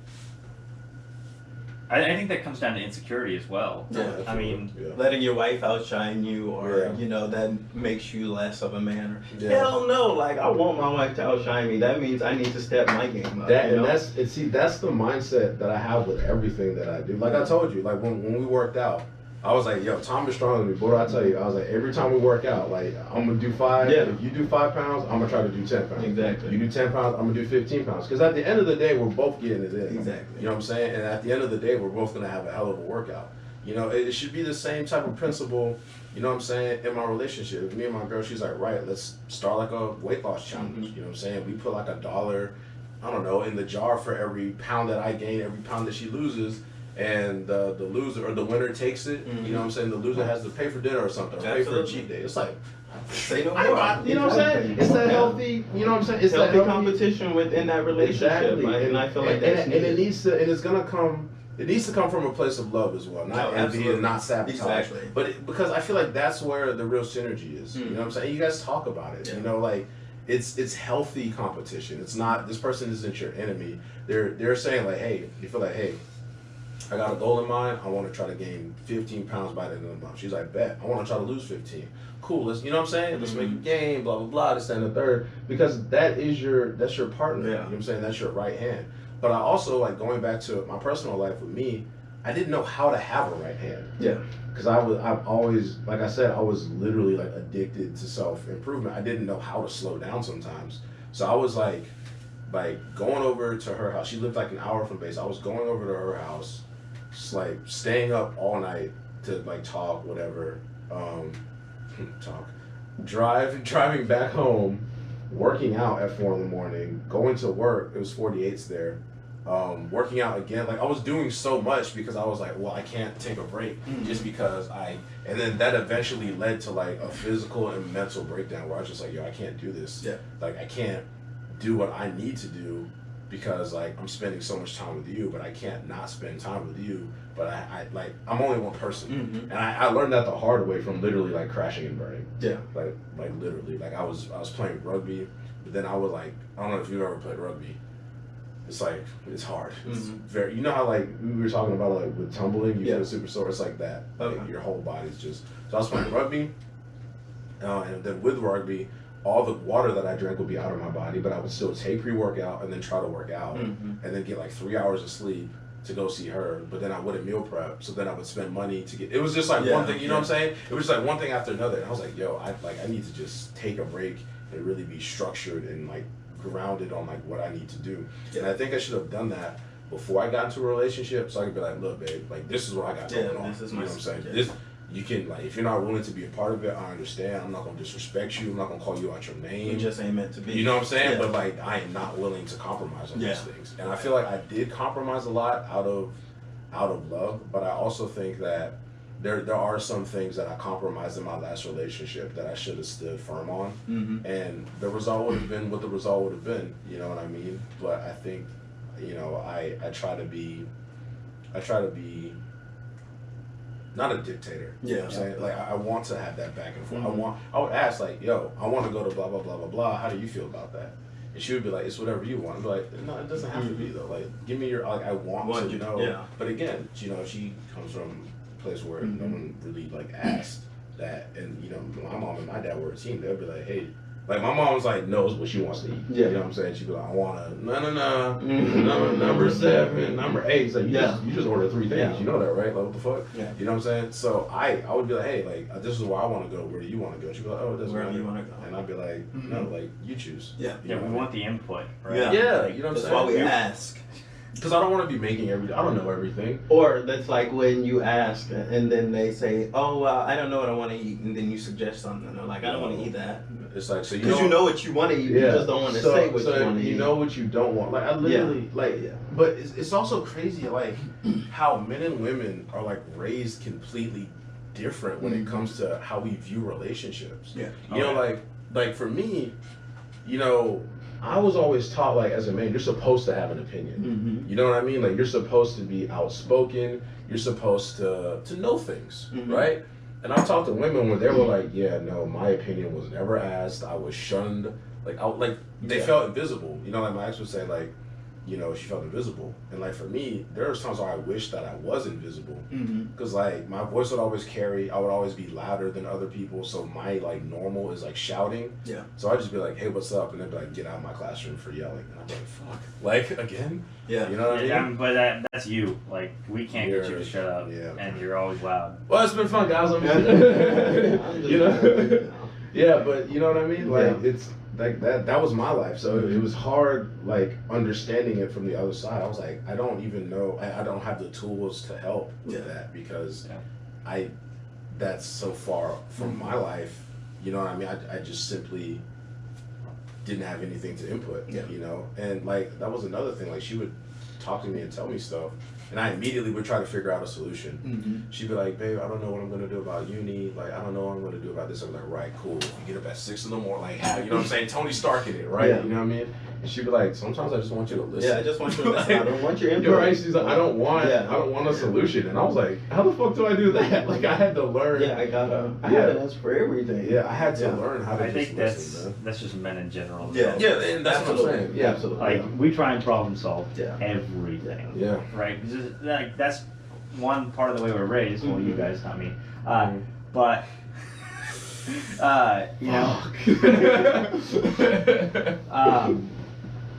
I think that comes down to insecurity as well. Yeah. I mean, letting your wife outshine you, or that makes you less of a man. Or hell no, like I want my wife to outshine me. That means I need to step my game up. And that's the mindset that I have with everything that I do. Like I told you, like when we worked out, I was like, yo, Tom is stronger than me. But what I tell you, I was like, every time we work out, like I'm gonna do 5. Yeah. If you do 5 pounds, I'm gonna try to do 10 pounds. Exactly. You do 10 pounds, I'm gonna do 15 pounds. Because at the end of the day, we're both getting it in. Exactly. You know what I'm saying? And at the end of the day, we're both gonna have a hell of a workout. You know, it should be the same type of principle. You know what I'm saying? In my relationship, me and my girl, she's like, right, let's start like a weight loss challenge. You know what I'm saying? We put like $1, I don't know, in the jar for every pound that I gain, every pound that she loses. And the loser or the winner takes it. You know what I'm saying? The loser has to pay for dinner or something, or pay for a cheat day. It's like, say no you know what I'm saying? It's that healthy, you know what I'm saying? It's healthy that competition within that relationship. Exactly. And I feel like that's and it needs to, and it's gonna come. It needs to come from a place of love as well, not envy and not sabotage. Exactly. But because I feel like that's where the real synergy is. You know what I'm saying? You guys talk about it. You know, like it's healthy competition. It's not, this person isn't your enemy. They're saying like, hey, you feel like, hey, I got a goal in mind. I want to try to gain 15 pounds by the end of the month. She's like, bet. I want to try to lose 15. Cool. Let's, you know what I'm saying? Let's make a game. Blah blah blah. This and the third, because that's your partner. You know what I'm saying? That's your right hand. But I also, like, going back to my personal life with me, I didn't know how to have a right hand. Yeah. Because I've always, like I said, I was literally like addicted to self-improvement. I didn't know how to slow down sometimes. So I was like going over to her house. She lived like an hour from base. I was going over to her house, just like staying up all night to like talk, whatever, driving back home, working out at 4 a.m, going to work. It was 48s there. Working out again, like I was doing so much because I was like, well, I can't take a break just because and then that eventually led to like a physical and mental breakdown where I was just like, yo, I can't do this. Yeah. Like I can't do what I need to do because like I'm spending so much time with you, but I can't not spend time with you. But I'm only one person, and I learned that the hard way from literally like crashing and burning. Yeah. Like literally, like I was playing rugby, but then I was like, I don't know if you've ever played rugby. It's like, it's hard. It's very, you know how like we were talking about like with tumbling, you feel super sore. It's like that. Like your whole body's just. So I was playing rugby, and then with rugby, all the water that I drank would be out of my body, but I would still take pre-workout and then try to work out, and then get like 3 hours of sleep to go see her. But then I wouldn't meal prep, so then I would spend money to get. It was just like one thing, you know what I'm saying? It was just like one thing after another, and I was like, yo, I need to just take a break and really be structured and like grounded on like what I need to do. And I think I should have done that before I got into a relationship, so I could be like, look, babe, like this is what I got going on. This is you my know what I'm saying? you can, like, if you're not willing to be a part of it, I understand. I'm not gonna disrespect you. I'm not gonna call you out your name. We just ain't meant to be. You know what I'm saying? Yeah. But like, I am not willing to compromise on Yeah. these things. And I feel like I did compromise a lot out of love. But I also think that there are some things that I compromised in my last relationship that I should have stood firm on. Mm-hmm. And the result would have been what the result would have been. You know what I mean? But I think, you know, I try to be not a dictator. You know what I'm saying? Like, I want to have that back and forth. Mm-hmm. I would ask, like, yo, I want to go to blah, blah, blah, blah, blah. How do you feel about that? And she would be like, it's whatever you want. I'd be like, no, it doesn't have to be, though. Like, give me your, like, I want to know. Yeah. But again, you know, she comes from a place where no one really, like, asked that. And, you know, my mom and my dad were a team. They'd be like, hey, like, my mom was like, knows what she wants to eat. Yeah. You know what I'm saying? She'd be like, I want a number 7, number 8. So you just order 3 things. Yeah. You know that, right? Like, what the fuck? Yeah. You know what I'm saying? So I would be like, hey, like, this is where I want to go. Where do you want to go? She'd be like, oh, it doesn't Wherever matter. you want to go. And I'd be like, no, like, you choose. Yeah. You Yeah, know we what I want the input, right? Yeah. mean? Yeah, you know what I'm That's saying? why we ask. Because I don't want to be making I don't know everything. Or that's like when you ask and then they say, oh, I don't know what I want to eat. And then you suggest something. And they're like, I don't want to eat that. It's like, so Because you know what you want to eat. You just don't want to say what you want to eat. You know what you don't want. Like, I literally, but it's also crazy, like, how men and women are, like, raised completely different when it comes to how we view relationships. Yeah. You know, like for me, you know, I was always taught, like, as a man, you're supposed to have an opinion. Mm-hmm. You know what I mean? Like, you're supposed to be outspoken. You're supposed to know things, right? And I talked to women when they were like, yeah, no, my opinion was never asked. I was shunned. Like, they felt invisible. You know, like my ex would say, like, you know, she felt invisible. And, like, for me, there was times where I wished that I was invisible. Because, like, my voice would always carry. I would always be louder than other people. So my, like, normal is, like, shouting. Yeah. So I'd just be like, hey, what's up? And they'd be like, get out of my classroom for yelling. And I'd be like, fuck. Like, again? Yeah. You know what I mean? But that's you. Like, we can't get you to shut up. Yeah. And you're always loud. Well, it's been fun, guys. You know? Yeah, but you know what I mean? Like, it's like that was my life. So it was hard, like, understanding it from the other side. I was like, I don't even know. I don't have the tools to help with that because that's so far from my life. You know what I mean? I just simply didn't have anything to input, you know? And, like, that was another thing. Like, she would talk to me and tell me stuff, and I immediately would try to figure out a solution. She'd be like, babe, I don't know what I'm going to do about uni. Like, I don't know what I'm going to do about this. I'm like, right, cool. You get up at 6 in the morning, like, you know what I'm saying? Tony Stark in it, right? Yeah. You know what I mean? And she'd be like, sometimes I just want you to listen. Yeah, I just want you to listen. I don't want your input. You're right. She's like, I don't want a solution. And I was like, how the fuck do I do that? Like, I had to learn. Yeah, I had an answer for everything. Yeah, I had to learn how to I think listen, man. that's just men in general. Yeah. Yeah, and that's what I'm saying. Yeah, Absolutely. Like, we try and problem solve Yeah. everything. Yeah. Right? 'Cause like, that's one part of the way we're raised. Well, you guys, not me. But, you know.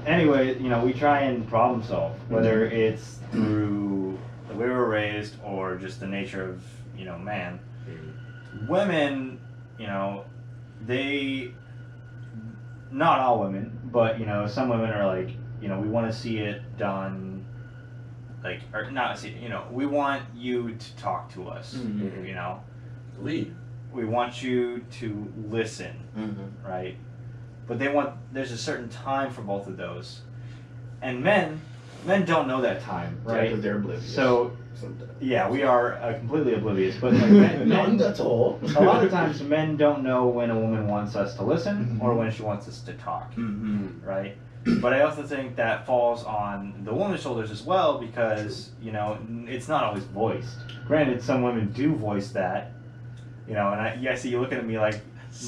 Anyway, you know, we try and problem solve, whether it's through the way we were raised or just the nature of, you know, man. Women, you know, not all women, but, you know, some women are like, you know, we want to see it done, like, or not see, you know, we want you to talk to us, you know. Lead. We want you to listen, right? But there's a certain time for both of those. And men don't know that time, right? Because they're oblivious. So, sometimes. yeah, we are completely oblivious. But like, men, That's all. a lot of times men don't know when a woman wants us to listen or when she wants us to talk, right? But I also think that falls on the woman's shoulders as well because, you know, it's not always voiced. Granted, some women do voice that, you know, and I see you looking at me like,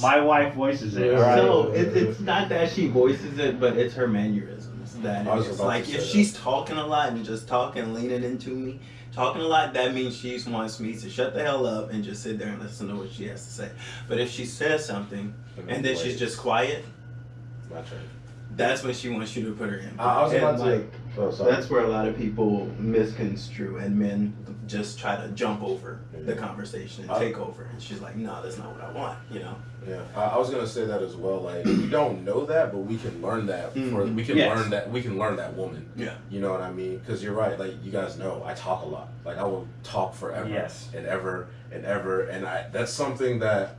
my wife voices it. Right? So it's not that she voices it, but it's her mannerisms. That it's like if she's talking a lot and just talking, leaning into me, talking a lot, that means she wants me to shut the hell up and just sit there and listen to what she has to say. But if she says something and then she's just quiet, My turn. that's when she wants you to put her in. I was about to. Oh, sorry. That's where a lot of people misconstrue, and men just try to jump over the conversation and take over. And she's like, no, that's not what I want, you know? Yeah, I was gonna say that as well. Like, we don't know that, but we can learn that. We can learn that. We can learn that woman. Yeah. You know what I mean? Because you're right. Like, you guys know, I talk a lot. Like, I will talk forever. Yes. And ever and ever. And that's something that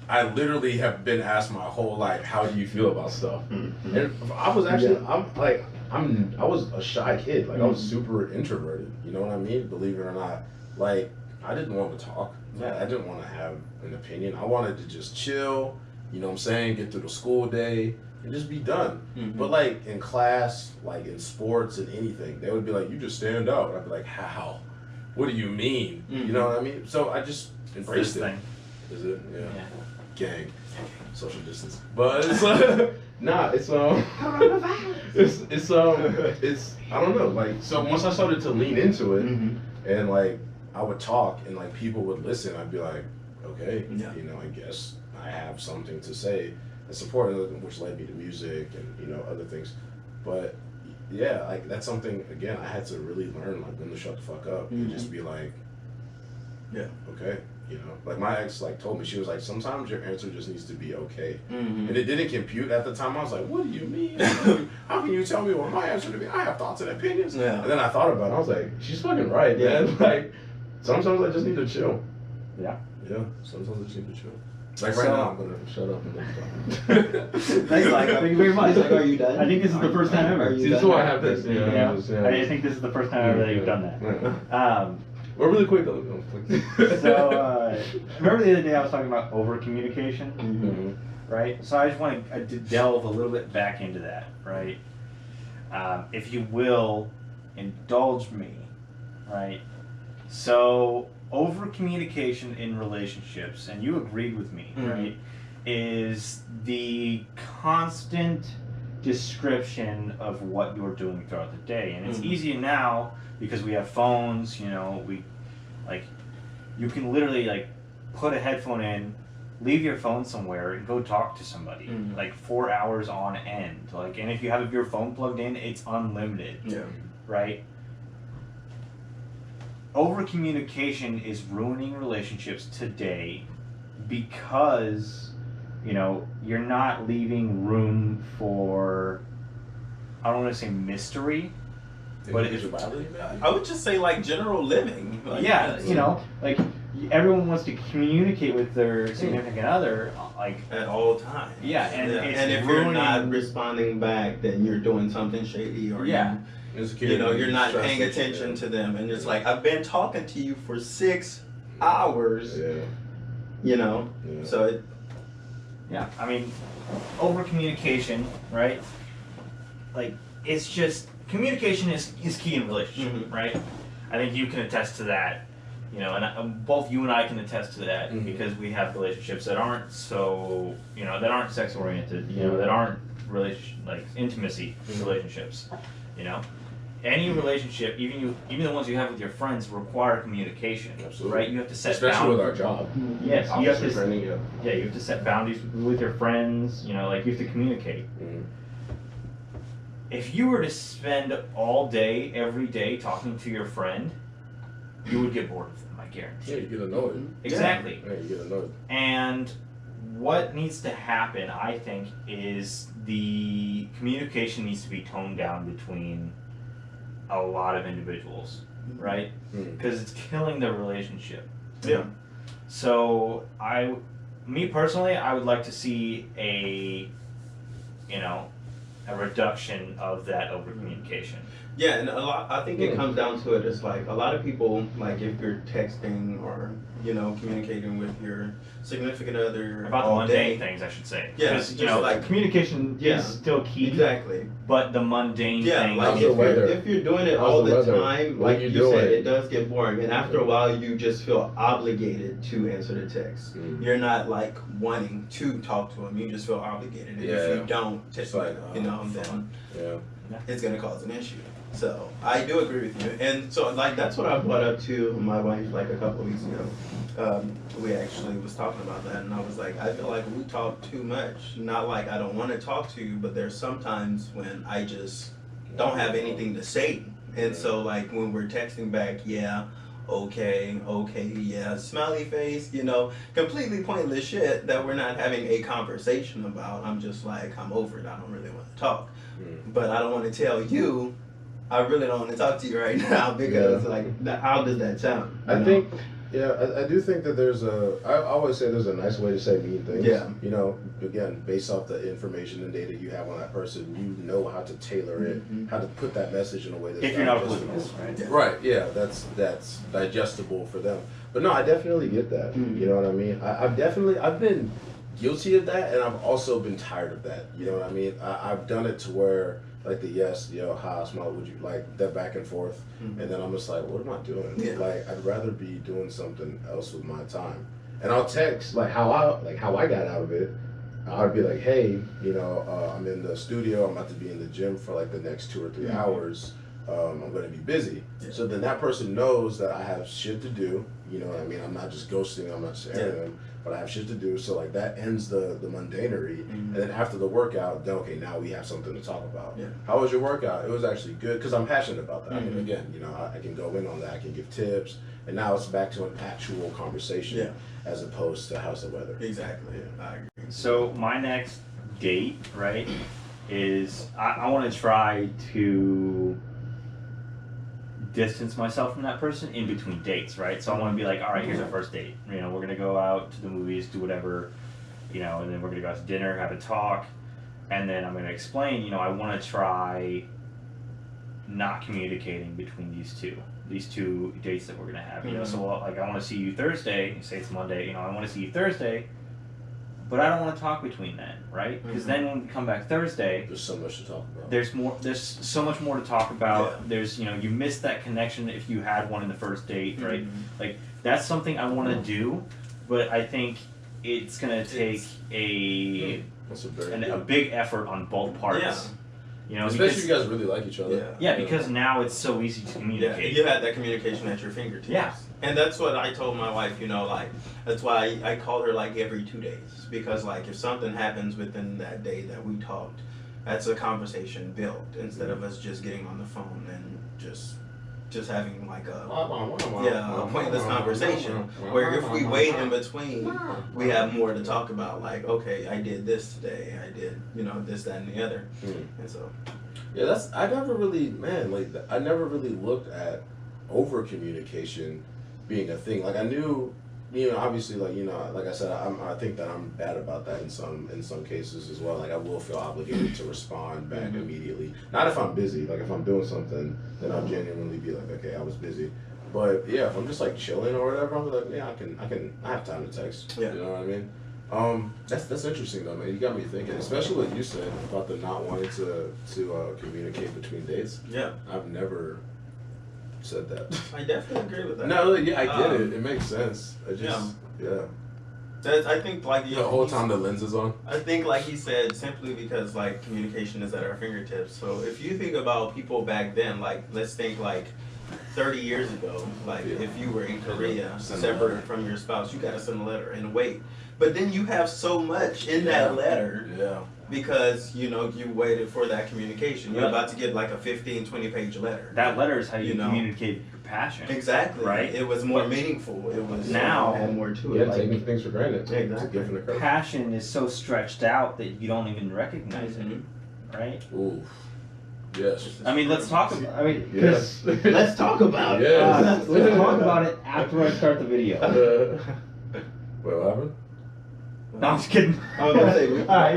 I literally have been asked my whole life. How do you feel about stuff? Mm-hmm. And I was actually, I was a shy kid. Like, I was super introverted. You know what I mean? Believe it or not. Like, I didn't want to talk. Yeah. I didn't want to have an opinion. I wanted to just chill, you know what I'm saying, get through the school day and just be done. But like in class, like in sports and anything, they would be like, you just stand out. And I'd be like, how? What do you mean? You know what I mean? So I just embraced it. Thing. Is it? Yeah. Yeah. Gang. Social distance. But it's nah, it's it's I don't know, like, so once I started to lean into it and like I would talk and like people would listen, I'd be like, okay, you know, I guess I have something to say and support, which led me to music and, you know, other things. But yeah, like that's something, again, I had to really learn, like, when to shut the fuck up and just be like, Yeah. okay, you know, like my ex like told me, she was like, sometimes your answer just needs to be okay. And it didn't compute at the time. I was like, what do you mean? How can you tell me what my answer to be? I have thoughts and opinions. Yeah. And then I thought about it. I was like, she's fucking right, man. Like, sometimes I just need to chill. Yeah. Yeah, sometimes I just need to chill. Like So- right now, I'm gonna shut up and let you talk. Thank you very much. Like, are you done? I think this is the first time ever. Are you See, this is done? why I have this. Yeah. I think this is the first time ever that you've done that. Yeah. Well, really quick though. So, remember the other day I was talking about over communication, right? So I just want to delve a little bit back into that, right? If you will, indulge me, right? So, over communication in relationships, and you agreed with me, right? Is the constant description of what you're doing throughout the day. And it's easy now because we have phones, you know, you can literally like put a headphone in, leave your phone somewhere and go talk to somebody like 4 hours on end. Like, and if you have your phone plugged in, it's unlimited. Yeah. Right? Over communication is ruining relationships today because, you know, you're not leaving room for, I don't want to say mystery, but it's, I would just say like general living. Like, yeah, you know, like everyone wants to communicate with their significant other, like at all times. Yeah, and it's and if you're not ruining- responding back, then you're doing something shady, or you know, you're not paying attention to them, and it's like, I've been talking to you for 6 hours. Yeah. You know, Yeah. so it. yeah, I mean, over communication, right? Like, it's just communication is key in a relationship, right? I think you can attest to that, you know, and both you and I can attest to that because we have relationships that aren't so, you know, that aren't sex oriented, you know, that aren't like intimacy relationships, you know. Any relationship, even the ones you have with your friends, require communication. Absolutely. Right? You have to set especially with our job. Yes, you have Officer to. training, yeah. Yeah, you have to set boundaries with your friends. You know, like you have to communicate. If you were to spend all day, every day, talking to your friend, you would get bored of them. I guarantee. Yeah, you get annoyed. Exactly. Yeah, you get annoyed. And what needs to happen, I think, is the communication needs to be toned down between a lot of individuals, right? Because it's killing the relationship. Yeah. So me personally, I would like to see a reduction of that over communication. Yeah, and I think it comes down to it. It's like a lot of people, like if you're texting or, you know, communicating with your significant other About the all mundane day. things, I should say. Yeah, Because, just like- communication Yeah. is still key. Exactly. But the mundane Yeah, things. like How's the weather? if you're doing it How's all the the weather? time, What like you you doing? said, it does get boring. And after a while, you just feel obligated to answer the text. You're not like wanting to talk to them. You just feel obligated. And if you don't, It's like, you know, then Yeah. it's gonna cause an issue. So I do agree with you. And so like that's what I brought up to my wife like a couple of weeks ago. We actually was talking about that, and I was like, I feel like we talk too much. Not like I don't want to talk to you, but there's sometimes when I just don't have anything to say. And so like when we're texting back, yeah, okay, yeah, smiley face, you know, completely pointless shit that we're not having a conversation about. I'm just like, I'm over it. I don't really want to talk. But I don't want to tell you, I really don't want to talk to you right now because like, how does that sound? I think, I do think that I always say there's a nice way to say mean things. Yeah. You know, again, based off the information and data you have on that person, you know how to tailor it, how to put that message in a way that's If you're not digestible. oblivious, right? Right, yeah, that's digestible for them. But no, I definitely get that. You know what I mean? I've been guilty of that, and I've also been tired of that. You know what I mean? I've done it to where, like the yes, yo, hi, smile, would you, like that back and forth. And then I'm just like, what am I doing? Yeah. Like, I'd rather be doing something else with my time. And I'll text, like how I got out of it. I'd be like, hey, you know, I'm in the studio, I'm about to be in the gym for like the next 2 or 3 hours. I'm going to be busy. So then that person knows that I have shit to do. You know what I mean? I'm not just ghosting, I'm not sharing them, but I have shit to do. So like that ends the mundanery. And then after the workout, then okay, now we have something to talk about. How was your workout? It was actually good because I'm passionate about that. I mean, again, you know, I can go in on that, I can give tips, and now it's back to an actual conversation as opposed to how's the weather. Exactly. I agree. So my next date, right, is I want to try to distance myself from that person in between dates, right? So I want to be like, all right, here's our first date. You know, we're gonna go out to the movies, do whatever, you know, and then we're gonna go out to dinner, have a talk, and then I'm gonna explain, you know, I want to try not communicating between these two dates that we're gonna have. You know, so like I want to see you Thursday. Say it's Monday. You know, I want to see you Thursday. But I don't want to talk between then, right? Because then when we come back Thursday, There's so much to talk about. there's so much more to talk about. There's, you know, you missed that connection if you had one in the first date, right? Like that's something I want to do, but I think it's gonna take That's a a big effort on both parts. You know, especially because, if you guys really like each other. because now it's so easy to communicate. You had that communication at your fingertips. Yeah. And that's what I told my wife, you know, like, that's why I call her like every 2 days. Because like if something happens within that day that we talked, that's a conversation built instead of us just getting on the phone and just having like a pointless conversation. Where if we wait in between, we have more to talk about. Like, okay, I did this today. I did, you know, this, that, and the other. And so. Yeah, I never really looked at over communication being a thing. Like I knew, you know, obviously, like, you know, like I said, I think that I'm bad about that in some cases as well. Like I will feel obligated to respond back immediately. Not if I'm busy. Like if I'm doing something, then I'll genuinely be like, okay, I was busy. But yeah, if I'm just like chilling or whatever, I'm like, yeah, I have time to text. Yeah. You know what I mean? That's interesting though, man. You got me thinking, especially what you said about the not wanting to communicate between dates. Yeah. I've never said that. I definitely agree with that. No, yeah, I get it. It makes sense. I just, I think like the whole time the lens is on. I think like he said, simply because like communication is at our fingertips. So if you think about people back then, like let's think like 30 years ago, like if you were in Korea, separate from your spouse, you gotta send a letter and wait. But then you have so much in that letter. Yeah. Because, you know, you waited for that communication. You're about to get like a 15, 20-page letter. That letter is how you know? communicate your passion. Exactly. Right? It was more meaningful. It was Now- had more to Yeah, it. taking things for granted. Exactly. To give an occur. Passion is so stretched out that you don't even recognize it, right? Ooh. Yes. I mean, let's talk about. I mean, Yes. Let's talk about it. Yes. let's talk about it after I start the video. Wait, what happened? No, I'm just kidding. I was gonna say,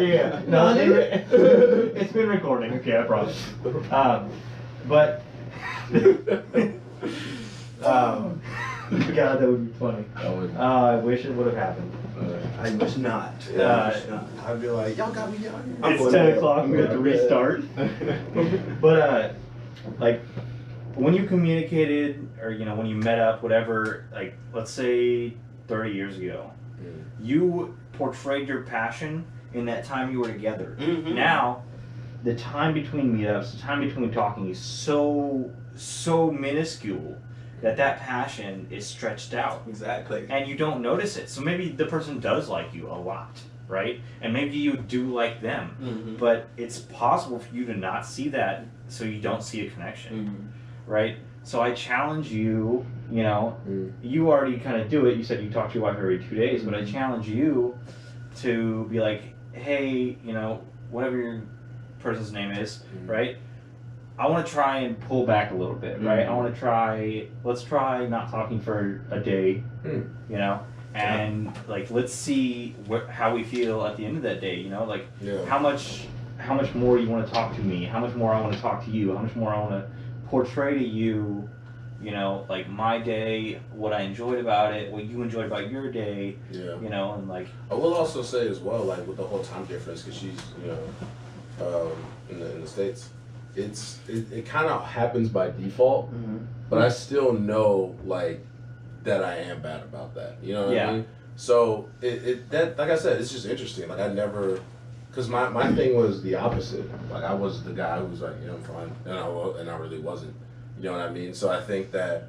yeah. No, it's been recording. Okay, I promise. But God, that would be funny. I wish it would have happened. I wish not. I'd be like, y'all got me out here. It's 10 o'clock. We have to restart. But like when you communicated, or you know, when you met up, whatever. Like, let's say 30 years ago, you portrayed your passion in that time you were together. Now, the time between meetups, the time between talking is so minuscule that passion is stretched out. Exactly. And you don't notice it. So maybe the person does like you a lot, right? And maybe you do like them. But it's possible for you to not see that so you don't see a connection, right? So I challenge you, you know, you already kind of do it. You said you talk to your wife every 2 days, but I challenge you to be like, hey, you know, whatever your person's name is, right? I want to try and pull back a little bit, right? I want to let's try not talking for a day, you know, and like, let's see how we feel at the end of that day, you know, like how much more you want to talk to me, how much more I want to talk to you, how much more I want to portray to you, you know, like my day, what I enjoyed about it, what you enjoyed about your day, you know, and like. I will also say as well, like with the whole time difference, because she's, you know, in the States, it kind of happens by default, but I still know like that I am bad about that. You know what I mean? So that like I said, it's just interesting. Like I never, because my thing was the opposite. Like I was the guy who was like, you know, I'm fine, and I really wasn't. You know what I mean? So I think that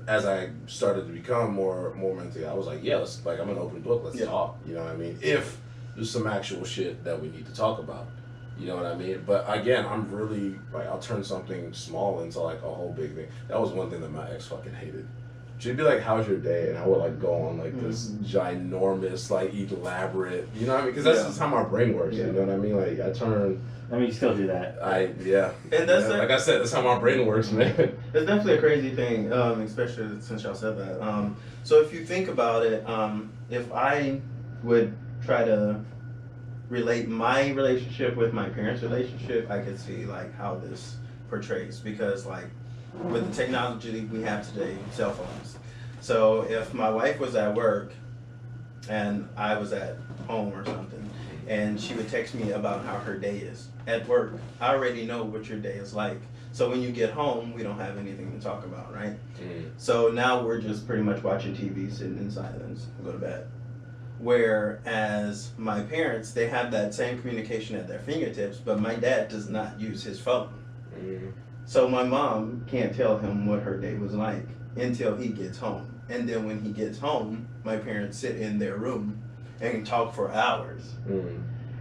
as I started to become more mentally, I was like, yeah, let's, like I'm an open book. Let's talk. You know what I mean? If there's some actual shit that we need to talk about. You know what I mean? But again, I'm really, like, I'll turn something small into, like, a whole big thing. That was one thing that my ex fucking hated. She'd be like, how's your day? And I would, like, go on, like, this ginormous, like, elaborate, you know what I mean? Because that's just how my brain works, you know what I mean? Like, I mean, you still do that. And that's like I said, that's how my brain works, man. It's definitely a crazy thing, especially since y'all said that. So if you think about it, if I would try to relate my relationship with my parents' relationship, I could see like how this portrays, because like with the technology we have today, cell phones. So if my wife was at work and I was at home or something, and she would text me about how her day is at work, I already know what your day is like. So when you get home, we don't have anything to talk about, right? So now we're just pretty much watching TV, sitting in silence, and go to bed. Whereas my parents, they have that same communication at their fingertips, but my dad does not use his phone. So my mom can't tell him what her day was like until he gets home. And then when he gets home, my parents sit in their room and talk for hours.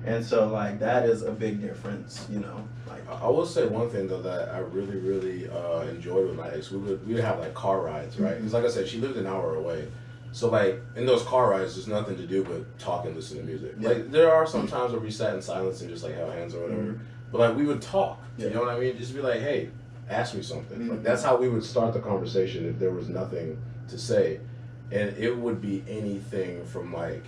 And so like that is a big difference, you know. Like I will say one thing though that I really, really enjoyed with my ex. We would have like car rides, right? Because like I said, she lived an hour away. So like in those car rides, there's nothing to do but talk and listen to music. Like there are some times where we sat in silence and just like held hands or whatever. But like we would talk. You know what I mean? Just be like, hey, ask me something. Like that's how we would start the conversation if there was nothing to say. And it would be anything from like,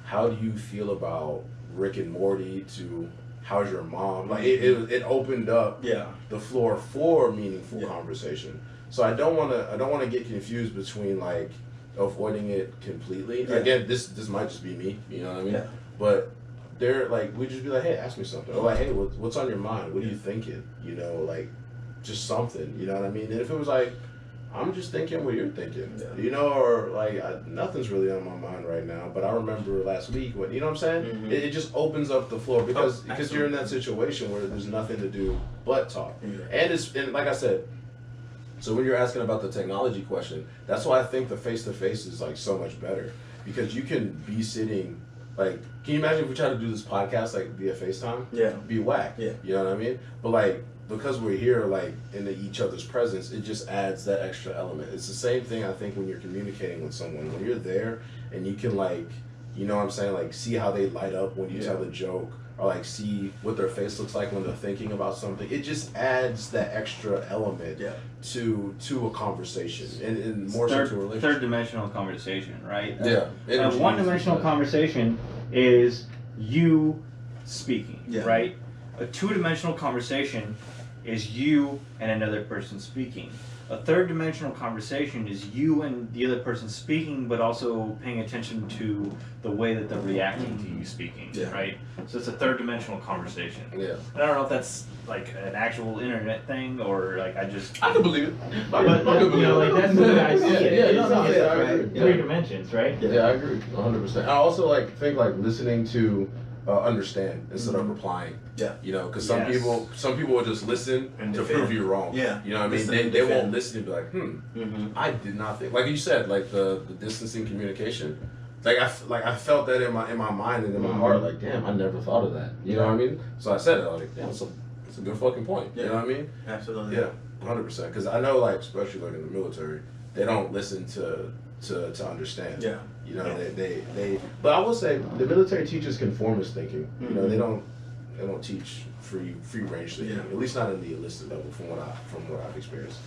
how do you feel about Rick and Morty to how's your mom? Like it opened up the floor for meaningful conversation. So I don't wanna get confused between like avoiding it completely. Again, this might just be me, you know what I mean? But they're like, we just be like, hey, ask me something. Or like, hey, what's on your mind? What are you thinking? You know, like just something, you know what I mean? And if it was like, I'm just thinking what you're thinking, you know, or like nothing's really on my mind right now, but I remember last week what, you know what I'm saying? It just opens up the floor because you're in that situation where there's nothing to do but talk. And like I said, so when you're asking about the technology question, that's why I think the face-to-face is like so much better, because you can be sitting, like, can you imagine if we try to do this podcast like via FaceTime? It'd be whack. You know what I mean? But like, because we're here like in each other's presence, it just adds that extra element. It's the same thing I think when you're communicating with someone. When you're there and you can like, you know what I'm saying, like see how they light up when you tell a joke, or like see what their face looks like when they're thinking about something. It just adds that extra element to a conversation and more so to a relationship. Third dimensional conversation, right? A one-dimensional conversation is you speaking, right? A two-dimensional conversation is you and another person speaking. A third-dimensional conversation is you and the other person speaking, but also paying attention to the way that they're reacting to you speaking, right? So it's a third-dimensional conversation. I don't know if that's like an actual internet thing or like I can believe it. But you know, like that's the way I see it. I agree. Three dimensions, right? I agree, 100%. I also like think like listening to understand instead of replying. You know, because some people will just listen and to prove you wrong. You know what I mean? They won't listen and be like, I did not think, like you said, like the distancing communication. Like I felt that in my mind and in my heart, like damn, I never thought of that. You know what I mean? So I said it, like damn, it's It's a good fucking point. You Yeah. know what I mean? Absolutely. Yeah, 100%. Because I know, like, especially like in the military, they don't listen to understand. Yeah. You know, they. But I will say the military teaches conformist thinking. You know, they don't teach free range thinking. Yeah. At least not in the enlisted level, from what I've experienced.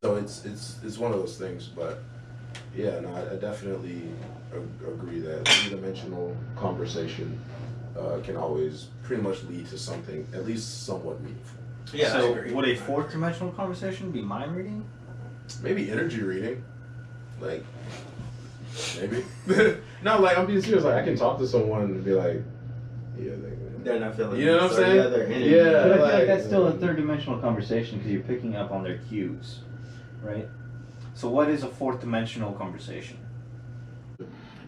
So it's one of those things. But yeah, no, I definitely agree that three-dimensional conversation can always pretty much lead to something at least somewhat meaningful. Yeah. I So agree. would a fourth dimensional conversation be mind reading? Maybe energy reading, like maybe. No, like I'm being serious. Like I can talk to someone and be like, yeah, They're not feeling. you know what I'm it. saying? Yeah, they're energy. Yeah, But I feel like like, that's still a third dimensional conversation because you're picking up on their cues, right? So what is a fourth dimensional conversation?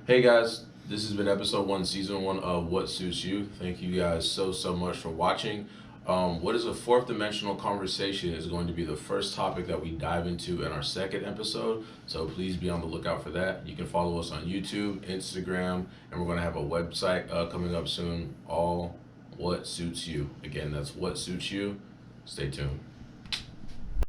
Hey guys, this has been episode 1, season 1 of What Suits You. Thank you guys so much for watching. What is a fourth dimensional conversation is going to be the first topic that we dive into in our second episode. So please be on the lookout for that. You can follow us on YouTube, Instagram, and we're going to have a website coming up soon. All What Suits You. Again, that's What Suits You. Stay tuned.